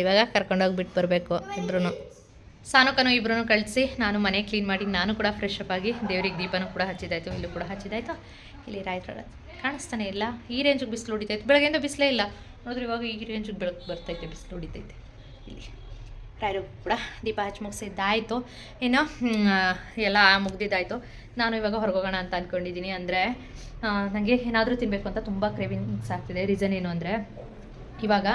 ಇವಾಗ ಕರ್ಕೊಂಡೋಗಿ ಬಿಟ್ಟು ಬರಬೇಕು ಇಬ್ಬರೂ. ಸಾನುಕನು ಇಬ್ಬರೂ ಕಳಿಸಿ ನಾನು ಮನೆ ಕ್ಲೀನ್ ಮಾಡಿ ನಾನು ಕೂಡ ಫ್ರೆಶ್ ಅಪ್ ಆಗಿ ದೇವ್ರಿಗೆ ದೀಪನೂ ಕೂಡ ಹಚ್ಚಿದಾಯ್ತು, ಇಲ್ಲೂ ಕೂಡ ಹಚ್ಚಿದಾಯ್ತು. ಇಲ್ಲಿ ರಾಯ್ತು ಕಾಣಿಸ್ತಾನೆ ಇಲ್ಲ. ಈ ರೇಂಜಿಗೆ ಬಿಸಿಲು ಹೊಡಿತೈತೆ. ಬೆಳಗ್ಗೆಯಿಂದ ಬಿಸಿಲೇ ಇಲ್ಲ ನೋಡಿದ್ರೆ, ಇವಾಗ ಈ ರೇಂಜಿಗೆ ಬೆಳಕು ಬರ್ತೈತೆ, ಬಿಸಿಲು ಹೊಡಿತೈತೆ. ಇಲ್ಲಿ ರಾಯರು ಕೂಡ ದೀಪ ಹಚ್ಚಿ ಮುಗಿಸಿದ್ದಾಯಿತು. ಇನ್ನು ಎಲ್ಲ ಮುಗ್ದಿದ್ದಾಯಿತು. ನಾನು ಇವಾಗ ಹೊರಗೋಗೋಣ ಅಂತ ಅಂದ್ಕೊಂಡಿದ್ದೀನಿ. ಅಂದರೆ ನನಗೆ ಏನಾದರೂ ತಿನ್ನಬೇಕು ಅಂತ ತುಂಬ ಕ್ರೇವಿಂಗ್ಸ್ ಆಗ್ತಿದೆ. ರೀಸನ್ ಏನು ಅಂದರೆ ಇವಾಗ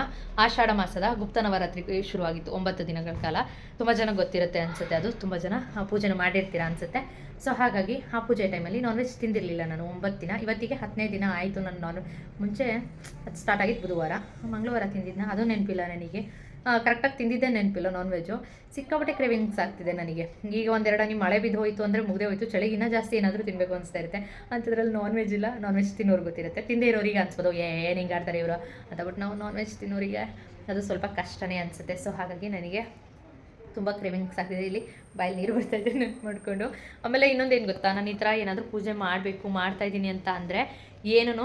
ಆಷಾಢ ಮಾಸದ ಗುಪ್ತ ನವರಾತ್ರಿ ಶುರುವಾಗಿತ್ತು 9 ದಿನಗಳ ಕಾಲ. ತುಂಬ ಜನ ಗೊತ್ತಿರುತ್ತೆ ಅನಿಸುತ್ತೆ, ಅದು ತುಂಬ ಜನ ಪೂಜೆನ ಮಾಡಿರ್ತೀರ ಅನಿಸುತ್ತೆ. ಸೊ ಹಾಗಾಗಿ ಆ ಪೂಜೆ ಟೈಮಲ್ಲಿ ನಾನ್ ವೆಜ್ ತಿಂದಿರಲಿಲ್ಲ ನಾನು 9 ದಿನ. ಇವತ್ತಿಗೆ 10ನೇ ದಿನ ಆಯಿತು. ನಾನು ಮುಂಚೆ ಅದು ಸ್ಟಾರ್ಟ್ ಆಗಿದ್ದು ಬುಧವಾರ, ಮಂಗಳವಾರ ತಿಂದಿದ್ನ, ಅದು ನೆನಪಿಲ್ಲ ನನಗೆ. ಕರೆಕ್ಟಾಗಿ ತಿಂದಿದ್ದೆ ನೆನಪಿಲ್ಲ. ನಾನ್ ವೆಜ್ಜು ಸಿಕ್ಕಾಪಟ್ಟೆ ಕ್ರೇವಿಂಗ್ಸ್ ಆಗ್ತಿದೆ ನನಗೆ. ಈಗ ಒಂದೆರಡು ನೀವು ಮಳೆ ಬಿದ್ದು ಹೋಯಿತು ಅಂದರೆ ಮುಗ್ದೇ ಹೋಯಿತು. ಚಳಿಗೆ ಇನ್ನೂ ಜಾಸ್ತಿ ಏನಾದರೂ ತಿನ್ನಬೇಕು ಅನಿಸ್ತಾ ಇರುತ್ತೆ. ಅಂಥದ್ರಲ್ಲಿ ನಾನ್ ವೆಜ್ ಇಲ್ಲ. ನಾನ್ ವೆಜ್ ತಿನ್ನೋರು ಗೊತ್ತಿರುತ್ತೆ, ತಿಂದೇ ಇರೋರಿಗೆ ಅನ್ಸ್ಬೋದು ಏನು ಹಿಂಗೆ ಆಡ್ತಾರೆ ಇವರು ಅಂತ. ಬಟ್ ನಾವು ನಾನ್ ವೆಜ್ ತಿನ್ನೋರಿಗೆ ಅದು ಸ್ವಲ್ಪ ಕಷ್ಟನೇ ಅನಿಸುತ್ತೆ. ಸೊ ಹಾಗಾಗಿ ನನಗೆ ತುಂಬ ಕ್ರೇವಿಂಗ್ಸ್ ಆಗ್ತಿದೆ. ಇಲ್ಲಿ ಬಾಯಲ್ಲಿ ನೀರು ಬರ್ತಾಯಿದೆ ನೆನಪು ಮಾಡಿಕೊಂಡು. ಆಮೇಲೆ ಇನ್ನೊಂದು ಏನು ಗೊತ್ತಾ, ನಾನು ಈ ಥರ ಏನಾದರೂ ಪೂಜೆ ಮಾಡಬೇಕು ಮಾಡ್ತಾಯಿದ್ದೀನಿ ಅಂತ ಅಂದರೆ ಏನೂ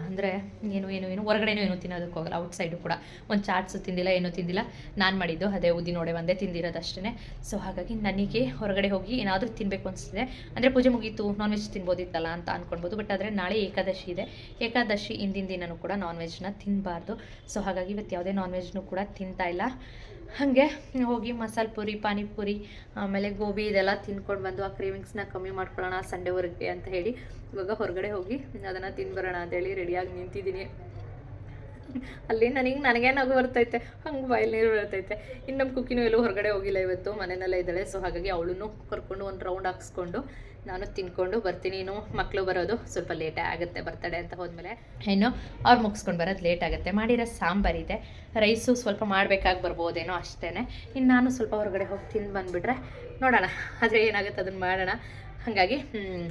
ಅಂದರೆ ಏನು ಹೊರಗಡೆನೂ ಏನೂ ತಿನ್ನೋದಕ್ಕೆ ಹೋಗಲ್ಲ. ಔಟ್ಸೈಡು ಕೂಡ ಒಂದು ಚಾಟ್ಸು ತಿಂದಿಲ್ಲ, ಏನೂ ತಿಂದಿಲ್ಲ. ನಾನು ಮಾಡಿದ್ದು ಅದೇ ಉದ್ದಿನೋಡೆ ಒಂದೇ ತಿಂದಿರೋದು ಅಷ್ಟೇ. ಸೊ ಹಾಗಾಗಿ ನನಗೆ ಹೊರಗಡೆ ಹೋಗಿ ಏನಾದರೂ ತಿನ್ನಬೇಕು ಅನಿಸ್ತಿದೆ. ಅಂದರೆ ಪೂಜೆ ಮುಗೀತು, ನಾನ್ ವೆಜ್ ತಿನ್ಬೋದಿತ್ತಲ್ಲ ಅಂತ ಅಂದ್ಕೊಳ್ಬೋದು. ಬಟ್ ಆದರೆ ನಾಳೆ ಏಕಾದಶಿ ಇದೆ. ಏಕಾದಶಿ ಹಿಂದಿನ ದಿನವೂ ಕೂಡ ನಾನ್ ವೆಜ್ನ ತಿನ್ನಬಾರ್ದು. ಸೊ ಹಾಗಾಗಿ ಇವತ್ತು ಯಾವುದೇ ನಾನ್ ವೆಜ್ನೂ ಕೂಡ ತಿಂತಾಯಿಲ್ಲ. ಹಾಗೆ ಹೋಗಿ ಮಸಾಲೆ ಪೂರಿ, ಪಾನಿಪುರಿ, ಆಮೇಲೆ ಗೋಬಿ ಇದೆಲ್ಲ ತಿನ್ಕೊಂಡು ಬಂದು ಆ ಕ್ರೇವಿಂಗ್ಸ್ನ ಕಮ್ಮಿ ಮಾಡ್ಕೊಳ್ಳೋಣ ಸಂಡೇವರೆಗೆ ಅಂತ ಹೇಳಿ ಇವಾಗ ಹೊರಗಡೆ ಹೋಗಿ ಅದನ್ನು ತಿನ್ಬರೋಣ ಅಂತೇಳಿ ರೆಡಿಯಾಗಿ ನಿಂತಿದ್ದೀನಿ. ಅಲ್ಲಿ ನನಗೆ ನಗು ಬರ್ತೈತೆ, ಹಂಗೆ ಬಾಯಲ್ಲಿ ನೀರು ಬರ್ತೈತೆ. ಇನ್ನು ನಮ್ಮ ಕುಕ್ಕಿನೂ ಎಲ್ಲೂ ಹೊರಗಡೆ ಹೋಗಿಲ್ಲ ಇವತ್ತು, ಮನೆಯಲ್ಲೇ ಇದ್ದಾಳೆ. ಸೊ ಹಾಗಾಗಿ ಅವಳನ್ನು ಕರ್ಕೊಂಡು ಒಂದು ರೌಂಡ್ ಹಾಕ್ಸ್ಕೊಂಡು ನಾನು ತಿನ್ಕೊಂಡು ಬರ್ತೀನಿ. ಇನ್ನು ಮಕ್ಕಳು ಬರೋದು ಸ್ವಲ್ಪ ಲೇಟೇ ಆಗುತ್ತೆ, ಬರ್ತಡೆ ಅಂತ ಹೋದ್ಮೇಲೆ ಇನ್ನು ಅವ್ರು ಮುಗಿಸ್ಕೊಂಡು ಬರೋದು ಲೇಟ್ ಆಗುತ್ತೆ. ಮಾಡಿರೋ ಸಾಂಬಾರಿದೆ, ರೈಸು ಸ್ವಲ್ಪ ಮಾಡಬೇಕಾಗಿ ಬರ್ಬೋದೇನೋ ಅಷ್ಟೇ. ಇನ್ನು ನಾನು ಸ್ವಲ್ಪ ಹೊರಗಡೆ ಹೋಗಿ ತಿಂದು ಬಂದುಬಿಟ್ರೆ ನೋಡೋಣ, ಆದರೆ ಏನಾಗುತ್ತೆ ಅದನ್ನು ಮಾಡೋಣ. ಹಾಗಾಗಿ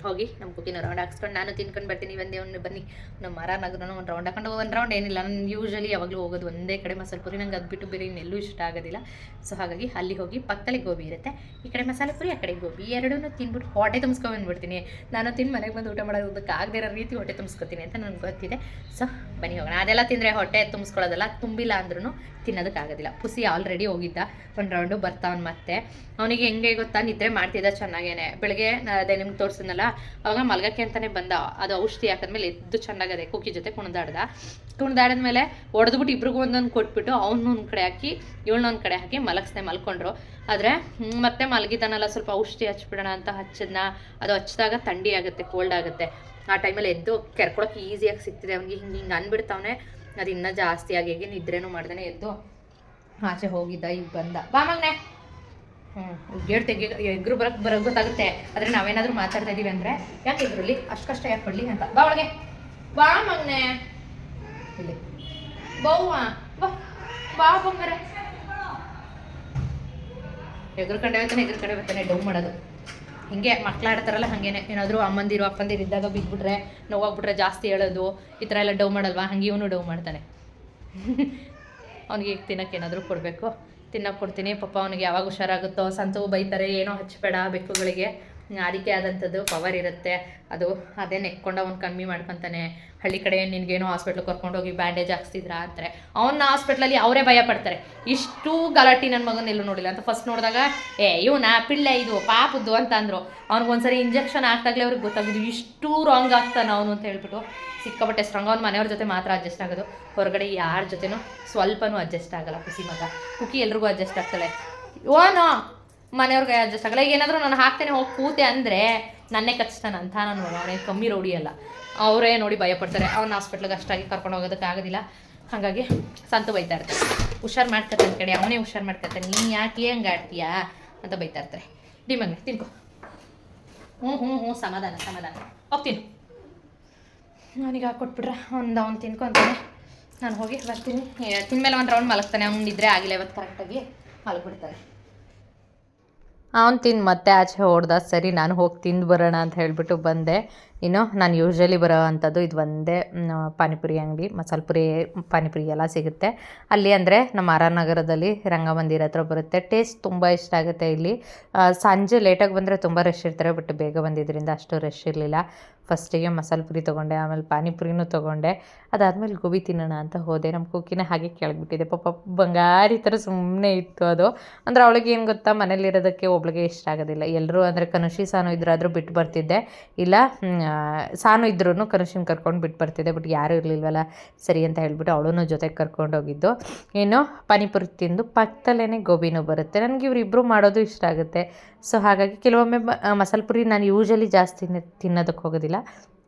ಹೋಗಿ ನಮ್ಮ ಕುಕ್ಕಿನ ರೌಂಡ್ ಹಾಕ್ಸ್ಕೊಂಡು ನಾನು ತಿನ್ಕೊಂಡು ಬರ್ತೀನಿ. ಒಂದು ಬನ್ನಿ ನಮ್ಮ ನಗರನೂ ಒಂದು ರೌಂಡ್ ಹಾಕೊಂಡು, ಒಂದು ರೌಂಡ್ ಏನಿಲ್ಲ, ನಾನು ಯೂಶ್ವಲಿ ಯಾವಾಗಲೂ ಹೋಗೋದು ಒಂದೇ ಕಡೆ ಮಸಾಲೆ ಪುರಿ. ನಂಗೆ ಅದು ಬಿಟ್ಟು ಬೇರೆ ಇನ್ನೆಲ್ಲೂ ಇಷ್ಟ ಆಗೋದಿಲ್ಲ. ಸೊ ಹಾಗಾಗಿ ಅಲ್ಲಿ ಹೋಗಿ ಪಕ್ಕದಲ್ಲಿ ಗೋಬಿ ಇರುತ್ತೆ, ಈ ಕಡೆ ಮಸಾಲೆ ಪುರಿ, ಆ ಕಡೆ ಗೋಬಿ, ಎರಡೂ ತಿಂದ್ಬಿಟ್ಟು ಹೊಟ್ಟೆ ತುಂಬಿಸ್ಕೊಂಡ್ಬಂದ್ಬಿಡ್ತೀನಿ. ನಾನು ತಿಂದು ಮನೆಗೆ ಬಂದು ಊಟ ಮಾಡೋದಕ್ಕೆ ಆಗದೇ ಇರೋ ರೀತಿ ಹೊಟ್ಟೆ ತುಂಬಿಸ್ಕೊತೀನಿ ಅಂತ ನನಗೆ ಗೊತ್ತಿದೆ. ಸೊ ಬನ್ನಿ ಹೋಗೋಣ. ಅದೆಲ್ಲ ತಿಂದರೆ ಹೊಟ್ಟೆ ತುಂಬಿಸ್ಕೊಳ್ಳೋದಲ್ಲ, ತುಂಬಿಲ್ಲ ಅಂದ್ರೂ ತಿನ್ನೋದಕ್ಕಾಗೋದಿಲ್ಲ. ಪುಸಿ ಆಲ್ರೆಡಿ ಹೋಗಿದ್ದ ಒಂದು ರೌಂಡು, ಬರ್ತಾವನು ಮತ್ತೆ. ಅವನಿಗೆ ಹೆಂಗೆ ಗೊತ್ತಾ, ನಿದ್ರೆ ಮಾಡ್ತಿದ್ದ ಚೆನ್ನಾಗೇನೆ. ಬೆಳಗ್ಗೆ ಅದೇ ನಿಮ್ಗೆ ತೋರಿಸಿದ್ನಲ್ಲ, ಅವಾಗ ಮಲ್ಗಕ್ಕೆ ಅಂತಲೇ ಬಂದ. ಅದು ಔಷಧಿ ಹಾಕಿದ್ಮೇಲೆ ಎದ್ದು ಚೆನ್ನಾಗದೆ ಕುಕ್ಕಿ ಜೊತೆ ಕುಣಿದಾಡಿದ್ಮೇಲೆ ಹೊಡೆದ್ಬಿಟ್ಟು ಇಬ್ರಿಗೂ ಒಂದೊಂದು ಕೊಟ್ಬಿಟ್ಟು ಅವನು ಒಂದು ಕಡೆ ಹಾಕಿ ಇವಳನ್ನೊಂದು ಕಡೆ ಹಾಕಿ ಮಲಗಿಕೊಂಡ್ರು. ಆದರೆ ಮತ್ತೆ ಮಲಗಿದಾನಲ್ಲ, ಸ್ವಲ್ಪ ಔಷಧಿ ಹಚ್ಬಿಡೋಣ ಅಂತ ಹಚ್ಚಿದ್ನ. ಅದು ಹಚ್ಚಿದಾಗ ಥಂಡಿ ಆಗುತ್ತೆ, ಕೋಲ್ಡ್ ಆಗುತ್ತೆ. ಆ ಟೈಮಲ್ಲಿ ಎದ್ದು ಕೆರ್ಕೊಳಕ್ಕೆ ಈಸಿಯಾಗಿ ಸಿಗ್ತಿದೆ ಅವ್ನಿಗೆ. ಹಿಂಗೆ ಅಂದ್ಬಿಡ್ತಾವನೆ. ಅದು ಇನ್ನೂ ಜಾಸ್ತಿ ಆಗಿ ನಿದ್ರೇನೂ ಮಾಡ್ದೇ ಎದ್ದು ಆಚೆ ಹೋಗಿದ್ದ. ಈಗ ಬಂದ. ಬಾ ಮಗನೆ. ಗೇಟ್ ಎಗ್ರು ಬರೋಕ್ಕೆ ಗೊತ್ತಾಗುತ್ತೆ. ಆದರೆ ನಾವೇನಾದರೂ ಮಾತಾಡ್ತಾ ಇದ್ದೀವಿ ಅಂದರೆ ಯಾಕೆ ಎಗ್ರಲ್ಲಿ ಅಷ್ಟು ಕಷ್ಟ ಯಾಕೆ ಪಡಲಿ ಅಂತ. ಬಾ ಒಳಗೆ ಬಾ ಮಗನೆ. ಇಲ್ಲಿ ಬೌವಾ ಬಾ ಬಾ ಬಂಗಾರೆ. ಎಗ್ರು ಕಡೆ ಬರ್ತಾನೆ ಡೌ ಮಾಡೋದು. ಹಿಂಗೆ ಮಕ್ಳು ಆಡ್ತಾರಲ್ಲ ಹಾಗೇನೆ, ಏನಾದರೂ ಅಮ್ಮಂದಿರು ಅಪ್ಪಂದಿರು ಇದ್ದಾಗ ಬಿದ್ದುಬಿಟ್ರೆ ನೋವಾಗ್ಬಿಟ್ರೆ ಜಾಸ್ತಿ ಹೇಳೋದು, ಈ ಥರ ಎಲ್ಲ ಡೌ ಮಾಡಲ್ವಾ, ಹಂಗೆ ಇವನು ಡೌ ಮಾಡ್ತಾನೆ. ಅವ್ನಿಗೆ ಈಗ ತಿನ್ನೋಕ್ಕೆ ಏನಾದರೂ ಕೊಡಬೇಕು, ತಿನ್ನೋಕೆ ಕೊಡ್ತೀನಿ. ಪಾಪ ಅವನಿಗೆ ಯಾವಾಗ ಹುಷಾರಾಗುತ್ತೋ. ಸಂತು ಬೈತಾರೆ, ಏನೋ ಹಚ್ಚಬೇಡ ಬೆಕ್ಕುಗಳಿಗೆ, ಅದಕ್ಕೆ ಆದಂಥದ್ದು ಪವರ್ ಇರುತ್ತೆ. ಅದೇ ನೆಕ್ಕೊಂಡು ಅವ್ನು ಕಮ್ಮಿ ಮಾಡ್ಕೊತಾನೆ. ಹಳ್ಳಿ ಕಡೆ ನಿನಗೇನೋ ಹಾಸ್ಪಿಟ್ಲಿಗೆ ಕರ್ಕೊಂಡೋಗಿ ಬ್ಯಾಂಡೇಜ್ ಹಾಕ್ಸಿದ್ರಾ ಅಂತಾರೆ. ಅವನ್ನ ಹಾಸ್ಪಿಟ್ಲಲ್ಲಿ ಅವರೇ ಭಯ ಪಡ್ತಾರೆ. ಇಷ್ಟು ಗಲಾಟೆ ನನ್ನ ಮಗನ ಎಲ್ಲೂ ನೋಡಿಲ್ಲ ಅಂತ. ಫಸ್ಟ್ ನೋಡಿದಾಗ ಇವನ ಪಿಳ್ಳೆ ಇದು ಪಾಪದ್ದು ಅಂತ ಅಂದರು. ಅವ್ನಿಗೊಂದ್ಸರಿ ಇಂಜೆಕ್ಷನ್ ಹಾಕ್ದಾಗಲೇ ಅವ್ರಿಗೆ ಗೊತ್ತಾಗಿದ್ದು ಇಷ್ಟು ರಾಂಗ್ ಆಗ್ತಾನೆ ಅವನು ಅಂತ ಹೇಳ್ಬಿಟ್ಟು. ಸಿಕ್ಕಾಪಟ್ಟೆ ಸ್ಟ್ರಾಂಗ್. ಅವ್ನು ಮನೆಯವ್ರ ಜೊತೆ ಮಾತ್ರ ಅಡ್ಜಸ್ಟ್ ಆಗೋದು, ಹೊರಗಡೆ ಯಾರ ಜೊತೆನೂ ಸ್ವಲ್ಪನೂ ಅಡ್ಜಸ್ಟ್ ಆಗಲ್ಲ. ಖುಷಿ ಮಗ ಕುಕ್ಕಿ ಎಲ್ರಿಗೂ ಅಡ್ಜಸ್ಟ್ ಆಗ್ತಾಳೆ, ಓನೋ ಮನೆಯವ್ರಿಗೆ ಅಡ್ಜಸ್ಟ್ ಆಗಲ್ಲ. ಈಗ ಏನಾದರೂ ನಾನು ಹಾಕ್ತೇನೆ ಹೋಗಿ ಕೂತೆ ಅಂದರೆ ನನ್ನೇ ಕಚ್ತಾನೆ ಅಂತ ನಾನು ಅವನೇನು ಕಮ್ಮಿ ರೌಡಿ ಅಲ್ಲ. ಅವರೇ ನೋಡಿ ಭಯಪಡ್ತಾರೆ. ಅವ್ನ ಹಾಸ್ಪಿಟ್ಲಿಗೆ ಅಷ್ಟಾಗಿ ಕರ್ಕೊಂಡು ಹೋಗೋದಕ್ಕೆ ಆಗೋದಿಲ್ಲ. ಹಾಗಾಗಿ ಸಂತು ಬೈತಾ ಇರ್ತಾರೆ, ಹುಷಾರು ಮಾಡ್ಕೊತಾನೆ ಕಡೆ, ಅವನೇ ಹುಷಾರು ಮಾಡ್ಕೊತಾನೆ, ನೀನು ಯಾಕೆ ಹಂಗೆ ಆಡ್ತೀಯಾ ಅಂತ ಬೈತಾ ಇರ್ತಾರೆ. ಡಿಮಂಗೆ ತಿನ್ಕೊ. ಹ್ಞೂ ಸಮಾಧಾನ ಹೋಗ್ತೀನಿ. ನನಗೆ ಹಾಕ್ಕೊಟ್ಬಿಟ್ರೆ ಅವ್ನು ತಿನ್ಕೊಂತಾನೆ. ನಾನು ಹೋಗಿ ಬರ್ತೀನಿ. ತಿನ್ಮೇಲೆ ಒಂದು ರೌಂಡ್ ಮಲಗ್ತಾನೆ. ಅವ್ನು ನಿದ್ರೆ ಆಗಿಲ್ಲ ಇವತ್ತು, ಕರೆಕ್ಟಾಗಿ ಮಲಗಿಬಿಡ್ತಾನೆ. ಅವ್ನು ತಿಂದು ಮತ್ತೆ ಆಚೆ ಹೊಡ್ದ. ಸರಿ ನಾನು ಹೋಗಿ ತಿಂದು ಬರೋಣ ಅಂತ ಹೇಳಿಬಿಟ್ಟು ಬಂದೆ. ಇನ್ನು ನಾನು ಯೂಶ್ವಲಿ ಬರೋ ಅಂಥದ್ದು ಇದು ಒಂದೇ ಪಾನಿಪುರಿ ಅಂಗಡಿ, ಮಸಾಲೆ ಪುರಿ ಪಾನಿಪುರಿ ಎಲ್ಲ ಸಿಗುತ್ತೆ ಅಲ್ಲಿ. ಅಂದರೆ ನಮ್ಮ ನಗರದಲ್ಲಿ ರಂಗಮಂದಿರ ಹತ್ರ ಬರುತ್ತೆ. ಟೇಸ್ಟ್ ತುಂಬ ಇಷ್ಟ ಆಗುತ್ತೆ ಇಲ್ಲಿ. ಸಂಜೆ ಲೇಟಾಗಿ ಬಂದರೆ ತುಂಬ ರಶ್ ಇರ್ತಾರೆ, ಬಟ್ ಬೇಗ ಬಂದಿದ್ದರಿಂದ ಅಷ್ಟು ರಶ್ ಇರಲಿಲ್ಲ. ಫಸ್ಟಿಗೆ ಮಸಾಲೆ ಪುರಿ ತೊಗೊಂಡೆ, ಆಮೇಲೆ ಪಾನಿಪುರಿನೂ ತೊಗೊಂಡೆ. ಅದಾದಮೇಲೆ ಗೋಬಿ ತಿನ್ನೋಣ ಅಂತ ಹೋದೆ. ನಮ್ಮ ಕುಕ್ಕಿನ ಹಾಗೆ ಕೆಳಗಿಬಿಟ್ಟಿದೆ ಪಾಪ, ಬಂಗಾರಿ ಥರ ಸುಮ್ಮನೆ ಇತ್ತು ಅದು. ಅಂದರೆ ಅವಳಿಗೆ ಏನು ಗೊತ್ತಾ, ಮನೇಲಿರೋದಕ್ಕೆ ಒಬ್ಳಿಗೆ ಇಷ್ಟ ಆಗೋದಿಲ್ಲ. ಎಲ್ಲರೂ ಅಂದರೆ ಕನುಷಿ ಸಾನು ಇದ್ರಾದರೂ ಬಿಟ್ಟು ಬರ್ತಿದ್ದೆ, ಇಲ್ಲ ಸಾನು ಇದ್ರೂ ಕನುಷಿನ ಕರ್ಕೊಂಡು ಬಿಟ್ಟು ಬರ್ತಿದ್ದೆ. ಬಟ್ ಯಾರೂ ಇರಲಿಲ್ವಲ್ಲ, ಸರಿ ಅಂತ ಹೇಳ್ಬಿಟ್ಟು ಅವಳೂ ಜೊತೆಗೆ ಕರ್ಕೊಂಡು ಹೋಗಿದ್ದು. ಇನ್ನು ಪಾನಿಪುರಿ ತಿಂದು ಪಕ್ಕದಲ್ಲೇ ಗೋಬಿನೂ ಬರುತ್ತೆ. ನನಗೆ ಇವರಿಬ್ಬರು ಮಾಡೋದು ಇಷ್ಟ ಆಗುತ್ತೆ. ಸೊ ಹಾಗಾಗಿ ಕೆಲವೊಮ್ಮೆ ಮಸಾಲೆ ಪುರಿ ನಾನು ಯೂಶ್ವಲಿ ಜಾಸ್ತಿ ತಿನ್ನೋದಕ್ಕೆ ಹೋಗೋದಿಲ್ಲ.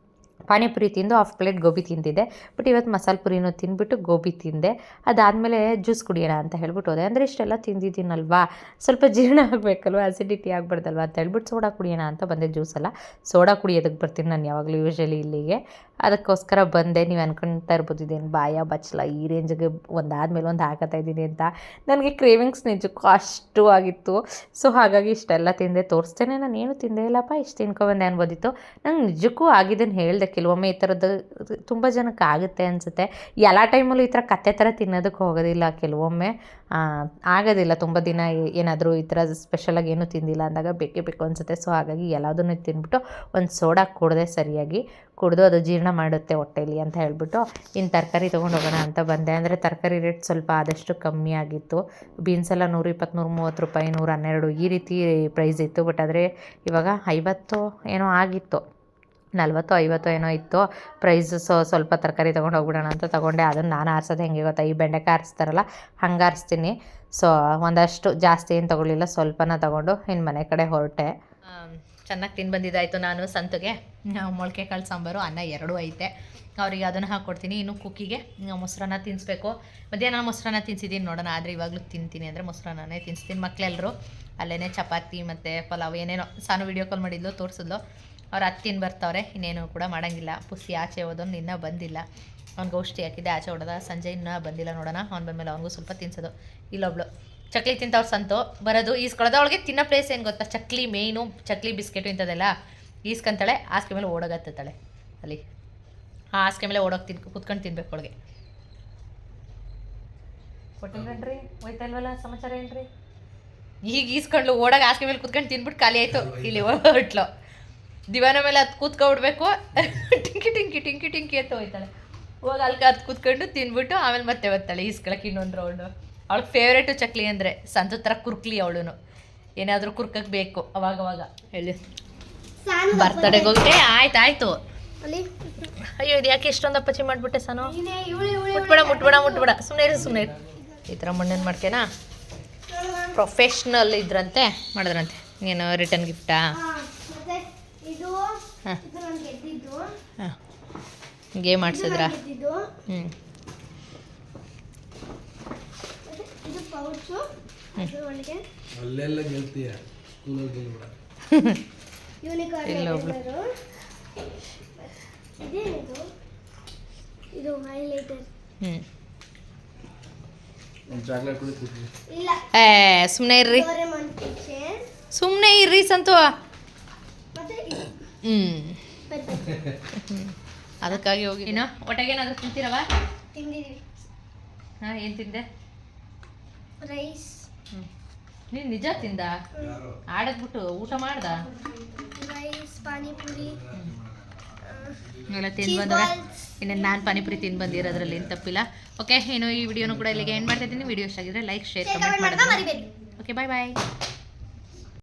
ಪಾನಿಪುರಿ ತಿಂದು 1/2 ಪ್ಲೇಟ್ ಗೋಬಿ ತಿಂದಿದ್ದೆ. ಬಟ್ ಇವತ್ತು ಮಸಾಲೆ ಪುರಿನೂ ತಿಂದ್ಬಿಟ್ಟು ಗೋಬಿ ತಿಂದೆ. ಅದಾದಮೇಲೆ ಜ್ಯೂಸ್ ಕುಡಿಯೋಣ ಅಂತ ಹೇಳ್ಬಿಟ್ಟು ಹೋದೆ. ಅಂದರೆ ಇಷ್ಟೆಲ್ಲ ತಿಂದಿದ್ದೀನಲ್ವಾ, ಸ್ವಲ್ಪ ಜೀರ್ಣ ಆಗಬೇಕಲ್ವ, ಅಸಿಡಿಟಿ ಆಗಬಾರ್ದಲ್ವ ಅಂತ ಹೇಳ್ಬಿಟ್ಟು ಸೋಡಾ ಕುಡಿಯೋಣ ಅಂತ ಬಂದೆ. ಜ್ಯೂಸಲ್ಲ, ಸೋಡಾ ಕುಡಿಯೋದಕ್ಕೆ ಬರ್ತೀನಿ ನಾನು ಯಾವಾಗಲೂ ಯೂಶ್ವಲಿ ಇಲ್ಲಿಗೆ. ಅದಕ್ಕೋಸ್ಕರ ಬಂದೆ. ನೀವು ಅನ್ಕೊಳ್ತಾ ಇರ್ಬೋದು ಇದೇನು ಬಾಯ ಬಚ್ಚಲ ಈ ರೇಂಜಿಗೆ ಒಂದಾದ್ಮೇಲೆ ಒಂದು ಹಾಕತ್ತಾ ಇದ್ದೀನಿ ಅಂತ. ನನಗೆ ಕ್ರೇವಿಂಗ್ಸ್ ನಿಜಕ್ಕೂ ಅಷ್ಟು ಆಗಿತ್ತು. ಸೊ ಹಾಗಾಗಿ ಇಷ್ಟೆಲ್ಲ ತಿಂದೆ. ತೋರಿಸ್ತೇನೆ ನಾನು ಏನು ತಿಂದೇ ಇಲ್ಲಪ್ಪ, ಇಷ್ಟು ತಿನ್ಕೊಬಂದೆ ಅನ್ಬೋದಿತ್ತು. ನಂಗೆ ನಿಜಕ್ಕೂ ಆಗಿದ್ದನ್ನು ಹೇಳಿದೆ. ಕೆಲವೊಮ್ಮೆ ಈ ಥರದ್ದು ತುಂಬ ಜನಕ್ಕೆ ಆಗುತ್ತೆ ಅನಿಸುತ್ತೆ. ಎಲ್ಲ ಟೈಮಲ್ಲೂ ಈ ಥರ ಕತ್ತೆ ಥರ ತಿನ್ನೋದಕ್ಕೆ ಹೋಗೋದಿಲ್ಲ. ಕೆಲವೊಮ್ಮೆ ಆಗೋದಿಲ್ಲ. ತುಂಬ ದಿನ ಏನಾದರೂ ಈ ಥರ ಸ್ಪೆಷಲಾಗಿ ಏನೂ ತಿಂದಿಲ್ಲ ಅಂದಾಗ ಬೇಕೇ ಬೇಕು ಅನಿಸುತ್ತೆ. ಸೊ ಹಾಗಾಗಿ ಎಲ್ಲದನ್ನೂ ತಿಂದ್ಬಿಟ್ಟು ಒಂದು ಸೋಡಾ ಕುಡಿದೆ. ಸರಿಯಾಗಿ ಕುಡಿದು ಅದು ಜೀರ್ಣ ಮಾಡುತ್ತೆ ಹೊಟ್ಟೆಲಿ ಅಂತ ಹೇಳ್ಬಿಟ್ಟು ಇನ್ನು ತರಕಾರಿ ತೊಗೊಂಡು ಹೋಗೋಣ ಅಂತ ಬಂದೆ. ಅಂದರೆ ತರಕಾರಿ ರೇಟ್ ಸ್ವಲ್ಪ ಆದಷ್ಟು ಕಮ್ಮಿ ಆಗಿತ್ತು. ಬೀನ್ಸ್ ಎಲ್ಲ 120, 130 ರೂಪಾಯಿ, 112 ಈ ರೀತಿ ಪ್ರೈಸ್ ಇತ್ತು. ಬಟ್ ಆದರೆ ಇವಾಗ 50 ಏನೋ ಆಗಿತ್ತು, 40, 50 ಏನೋ ಇತ್ತು ಪ್ರೈಸ್. ಸ್ವಲ್ಪ ತರಕಾರಿ ತೊಗೊಂಡು ಹೋಗ್ಬಿಡೋಣ ಅಂತ ತೊಗೊಂಡೆ. ಅದನ್ನು ನಾನು ಆರಿಸೋದು ಹೆಂಗೆ ಗೊತ್ತಾ, ಈ ಬೆಂಡೆಕಾಯಿ ಆರಿಸ್ತಾರಲ್ಲ ಹಂಗೆ ಆರಿಸ್ತೀನಿ. ಸೊ ಒಂದಷ್ಟು ಜಾಸ್ತಿ ಏನು ತೊಗೊಳ್ಳಿಲ್ಲ, ಸ್ವಲ್ಪನ ತೊಗೊಂಡು ಇನ್ನು ಮನೆ ಕಡೆ ಹೊರಟೆ. ಚೆನ್ನಾಗಿ ತಿಂದು ಬಂದಿದ್ದಾಯಿತು. ನಾನು ಸಂತುಗೆ ಮೊಳಕೆ ಕಾಳು ಸಾಂಬಾರು, ಅನ್ನ ಎರಡೂ ಐತೆ. ಅವರಿಗೆ ಅದನ್ನು ಹಾಕ್ಕೊಡ್ತೀನಿ. ಇನ್ನು ಕುಕ್ಕಿಗೆ ಮೊಸರನ್ನ ತಿನ್ನಿಸ್ಬೇಕು. ಮಧ್ಯಾಹ್ನ ಮೊಸರನ್ನ ತಿನ್ನಿಸಿದ್ದೀನಿ ನೋಡೋಣ, ಆದರೆ ಇವಾಗಲೂ ತಿಂತೀನಿ ಅಂದರೆ ಮೊಸರನ್ನೇ ತಿನ್ನಿಸ್ತೀನಿ. ಮಕ್ಕಳೆಲ್ಲರೂ ಅಲ್ಲೇ ಚಪಾತಿ ಮತ್ತು ಪಲಾವ್ ಏನೇನೋ ಸಾನು ವೀಡಿಯೋ ಕಾಲ್ ಮಾಡಿದ್ಲು, ತೋರಿಸಿದ್ಲು. ಅವ್ರು ಹತ್ತಿನ ಬರ್ತಾವ್ರೆ, ಇನ್ನೇನು ಕೂಡ ಮಾಡೋಂಗಿಲ್ಲ. ಪುಸಿ ಆಚೆ ಹೋದವ್ನು ಇನ್ನೂ ಬಂದಿಲ್ಲ. ಅವ್ನಿಗೆ ಔಷಧಿ ಹಾಕಿದ್ದೆ, ಆಚೆ ಹೊಡೆದ. ಸಂಜೆ ಇನ್ನೂ ಬಂದಿಲ್ಲ, ನೋಡೋಣ. ಅವ್ನು ಬಂದಮೇಲೆ ಅವ್ನಿಗೂ ಸ್ವಲ್ಪ ತಿನ್ಸೋದು. ಇಲ್ಲೊಬ್ಳು ಚಕ್ಲಿ ತಿಂತವ್ರು ಸಂತು ಬರೋದು ಈಸ್ಕೊಳ್ಳೋದು. ಅವಳಿಗೆ ತಿನ್ನೋ ಪ್ಲೇಸ್ ಏನು ಗೊತ್ತಾ, ಚಕ್ಲಿ ಮೇಯ್ನು, ಚಕ್ಲಿ ಬಿಸ್ಕೆಟು ಇಂಥದ್ದೆಲ್ಲ ಈಸ್ಕೊಂತಾಳೆ. ಹಾಸಿಗೆ ಮೇಲೆ ಓಡೋಗತ್ತಾಳೆ ಅಲ್ಲಿ. ಆ ಹಾಸಿಗೆ ಮೇಲೆ ಓಡೋಗಿ ಕುತ್ಕೊಂಡು ತಿನ್ಬೇಕು ಅವಳಿಗೆ. ಕೊಟ್ಟಿಲ್ವೇನ್ರಿ? ಹೋಯ್ತಾ ಇಲ್ವಲ್ಲ ಸಮಾಚಾರ ಏನ್ರಿ? ಈಗ ಈಸ್ಕೊಂಡು ಓಡಾಗ ಹಾಸಿಗೆ ಮೇಲೆ ಕುತ್ಕೊಂಡು ತಿನ್ಬಿಟ್ಟು ಖಾಲಿ ಆಯಿತು. ಇಲ್ಲಿ ಹೊಟ್ಲು ದಿವಾನ ಮೇಲೆ ಹತ್ತು ಕೂತ್ಕೊಬಿಡ್ಬೇಕು. ಟಿಂಕಿ ಟಿಂಕಿ ಟಿಂಕಿ ಟಿಂಕಿ ಅಂತ ಹೋಯ್ತಾಳೆ. ಹೋಗಿ ಅಲ್ಲಿ ಹತ್ತು ಕೂತ್ಕೊಂಡು ತಿನ್ಬಿಟ್ಟು ಆಮೇಲೆ ಮತ್ತೆ ಬರ್ತಾಳೆ ಈಸ್ಕೊಳಕ್ಕೆ ಇನ್ನೊಂದು ರೌಂಡು. ಅವಳಿಗೆ ಫೇವ್ರೇಟು ಚಕ್ಲಿ ಅಂದರೆ. ಸಂತು ಥರ ಕುರ್ಕ್ಲಿ ಅವಳು, ಏನಾದರೂ ಕುರ್ಕಕ್ಕೆ ಬೇಕು ಅವಾಗವಾಗ. ಹೇಳಿ ಬರ್ತಡೆಗೆ ಹೋಗಿ ಆಯ್ತು. ಅಯ್ಯೋ ಇದು ಯಾಕೆ ಇಷ್ಟೊಂದು ಅಪ್ಪಚ್ಚಿ ಮಾಡಿಬಿಟ್ಟೆ ಸಾನು? ಮುಟ್ಬೇಡ ಸುಮ್ಮನೆ ಈ ಥರ ಮಣ್ಣನ್ನು ಮಾಡ್ತೇನಾ? ಪ್ರೊಫೆಷ್ನಲ್ ಇದ್ರಂತೆ ಮಾಡಿದ್ರಂತೆ. ಏನು ರಿಟರ್ನ್ ಗಿಫ್ಟಾ? ಹಾಂ ಗೇಮ್ ಆಡ್ಸಿದ್ರ? ಇಲ್ಲೊಬ್ಳು ಸುಮ್ಮನೆ ಇರ್ರಿ ಸಂತು. ಅದಕ್ಕಾಗಿ ಹೋಗಿ ಇನ್ನು ಒಟ್ಟಿಗೆ ಏನಾದರೂ ತಿಂತೀರವ? ಹಾಂ ಏನು ತಿಂದೆ? ರೈಸ್. ನೀನು ನಿಜ ತಿಂದ? ಆಡದ್ಬಿಟ್ಟು ಊಟ ಮಾಡ್ದ? ರೈಸ್, ಪಾನಿಪುರಿ ಎಲ್ಲ ತಿಂದು ಬಂದವ್ರೆ. ಇನ್ನು ನಾನು ಪಾನಿಪುರಿ ತಿಂದು ಬಂದಿರೋದ್ರಲ್ಲಿ ಏನು ತಪ್ಪಿಲ್ಲ. ಓಕೆ, ಇನ್ನು ಈ ವಿಡಿಯೋನು ಕೂಡ ಇಲ್ಲಿಗೆ ಎಂಡ್ ಮಾಡ್ತಾ ಇದ್ದೀನಿ. ವಿಡಿಯೋ ಇಷ್ಟ ಆಗಿದ್ರೆ ಲೈಕ್, ಶೇರ್, ಕಮೆಂಟ್ ಮಾಡೋದು. ಓಕೆ, ಬಾಯ್.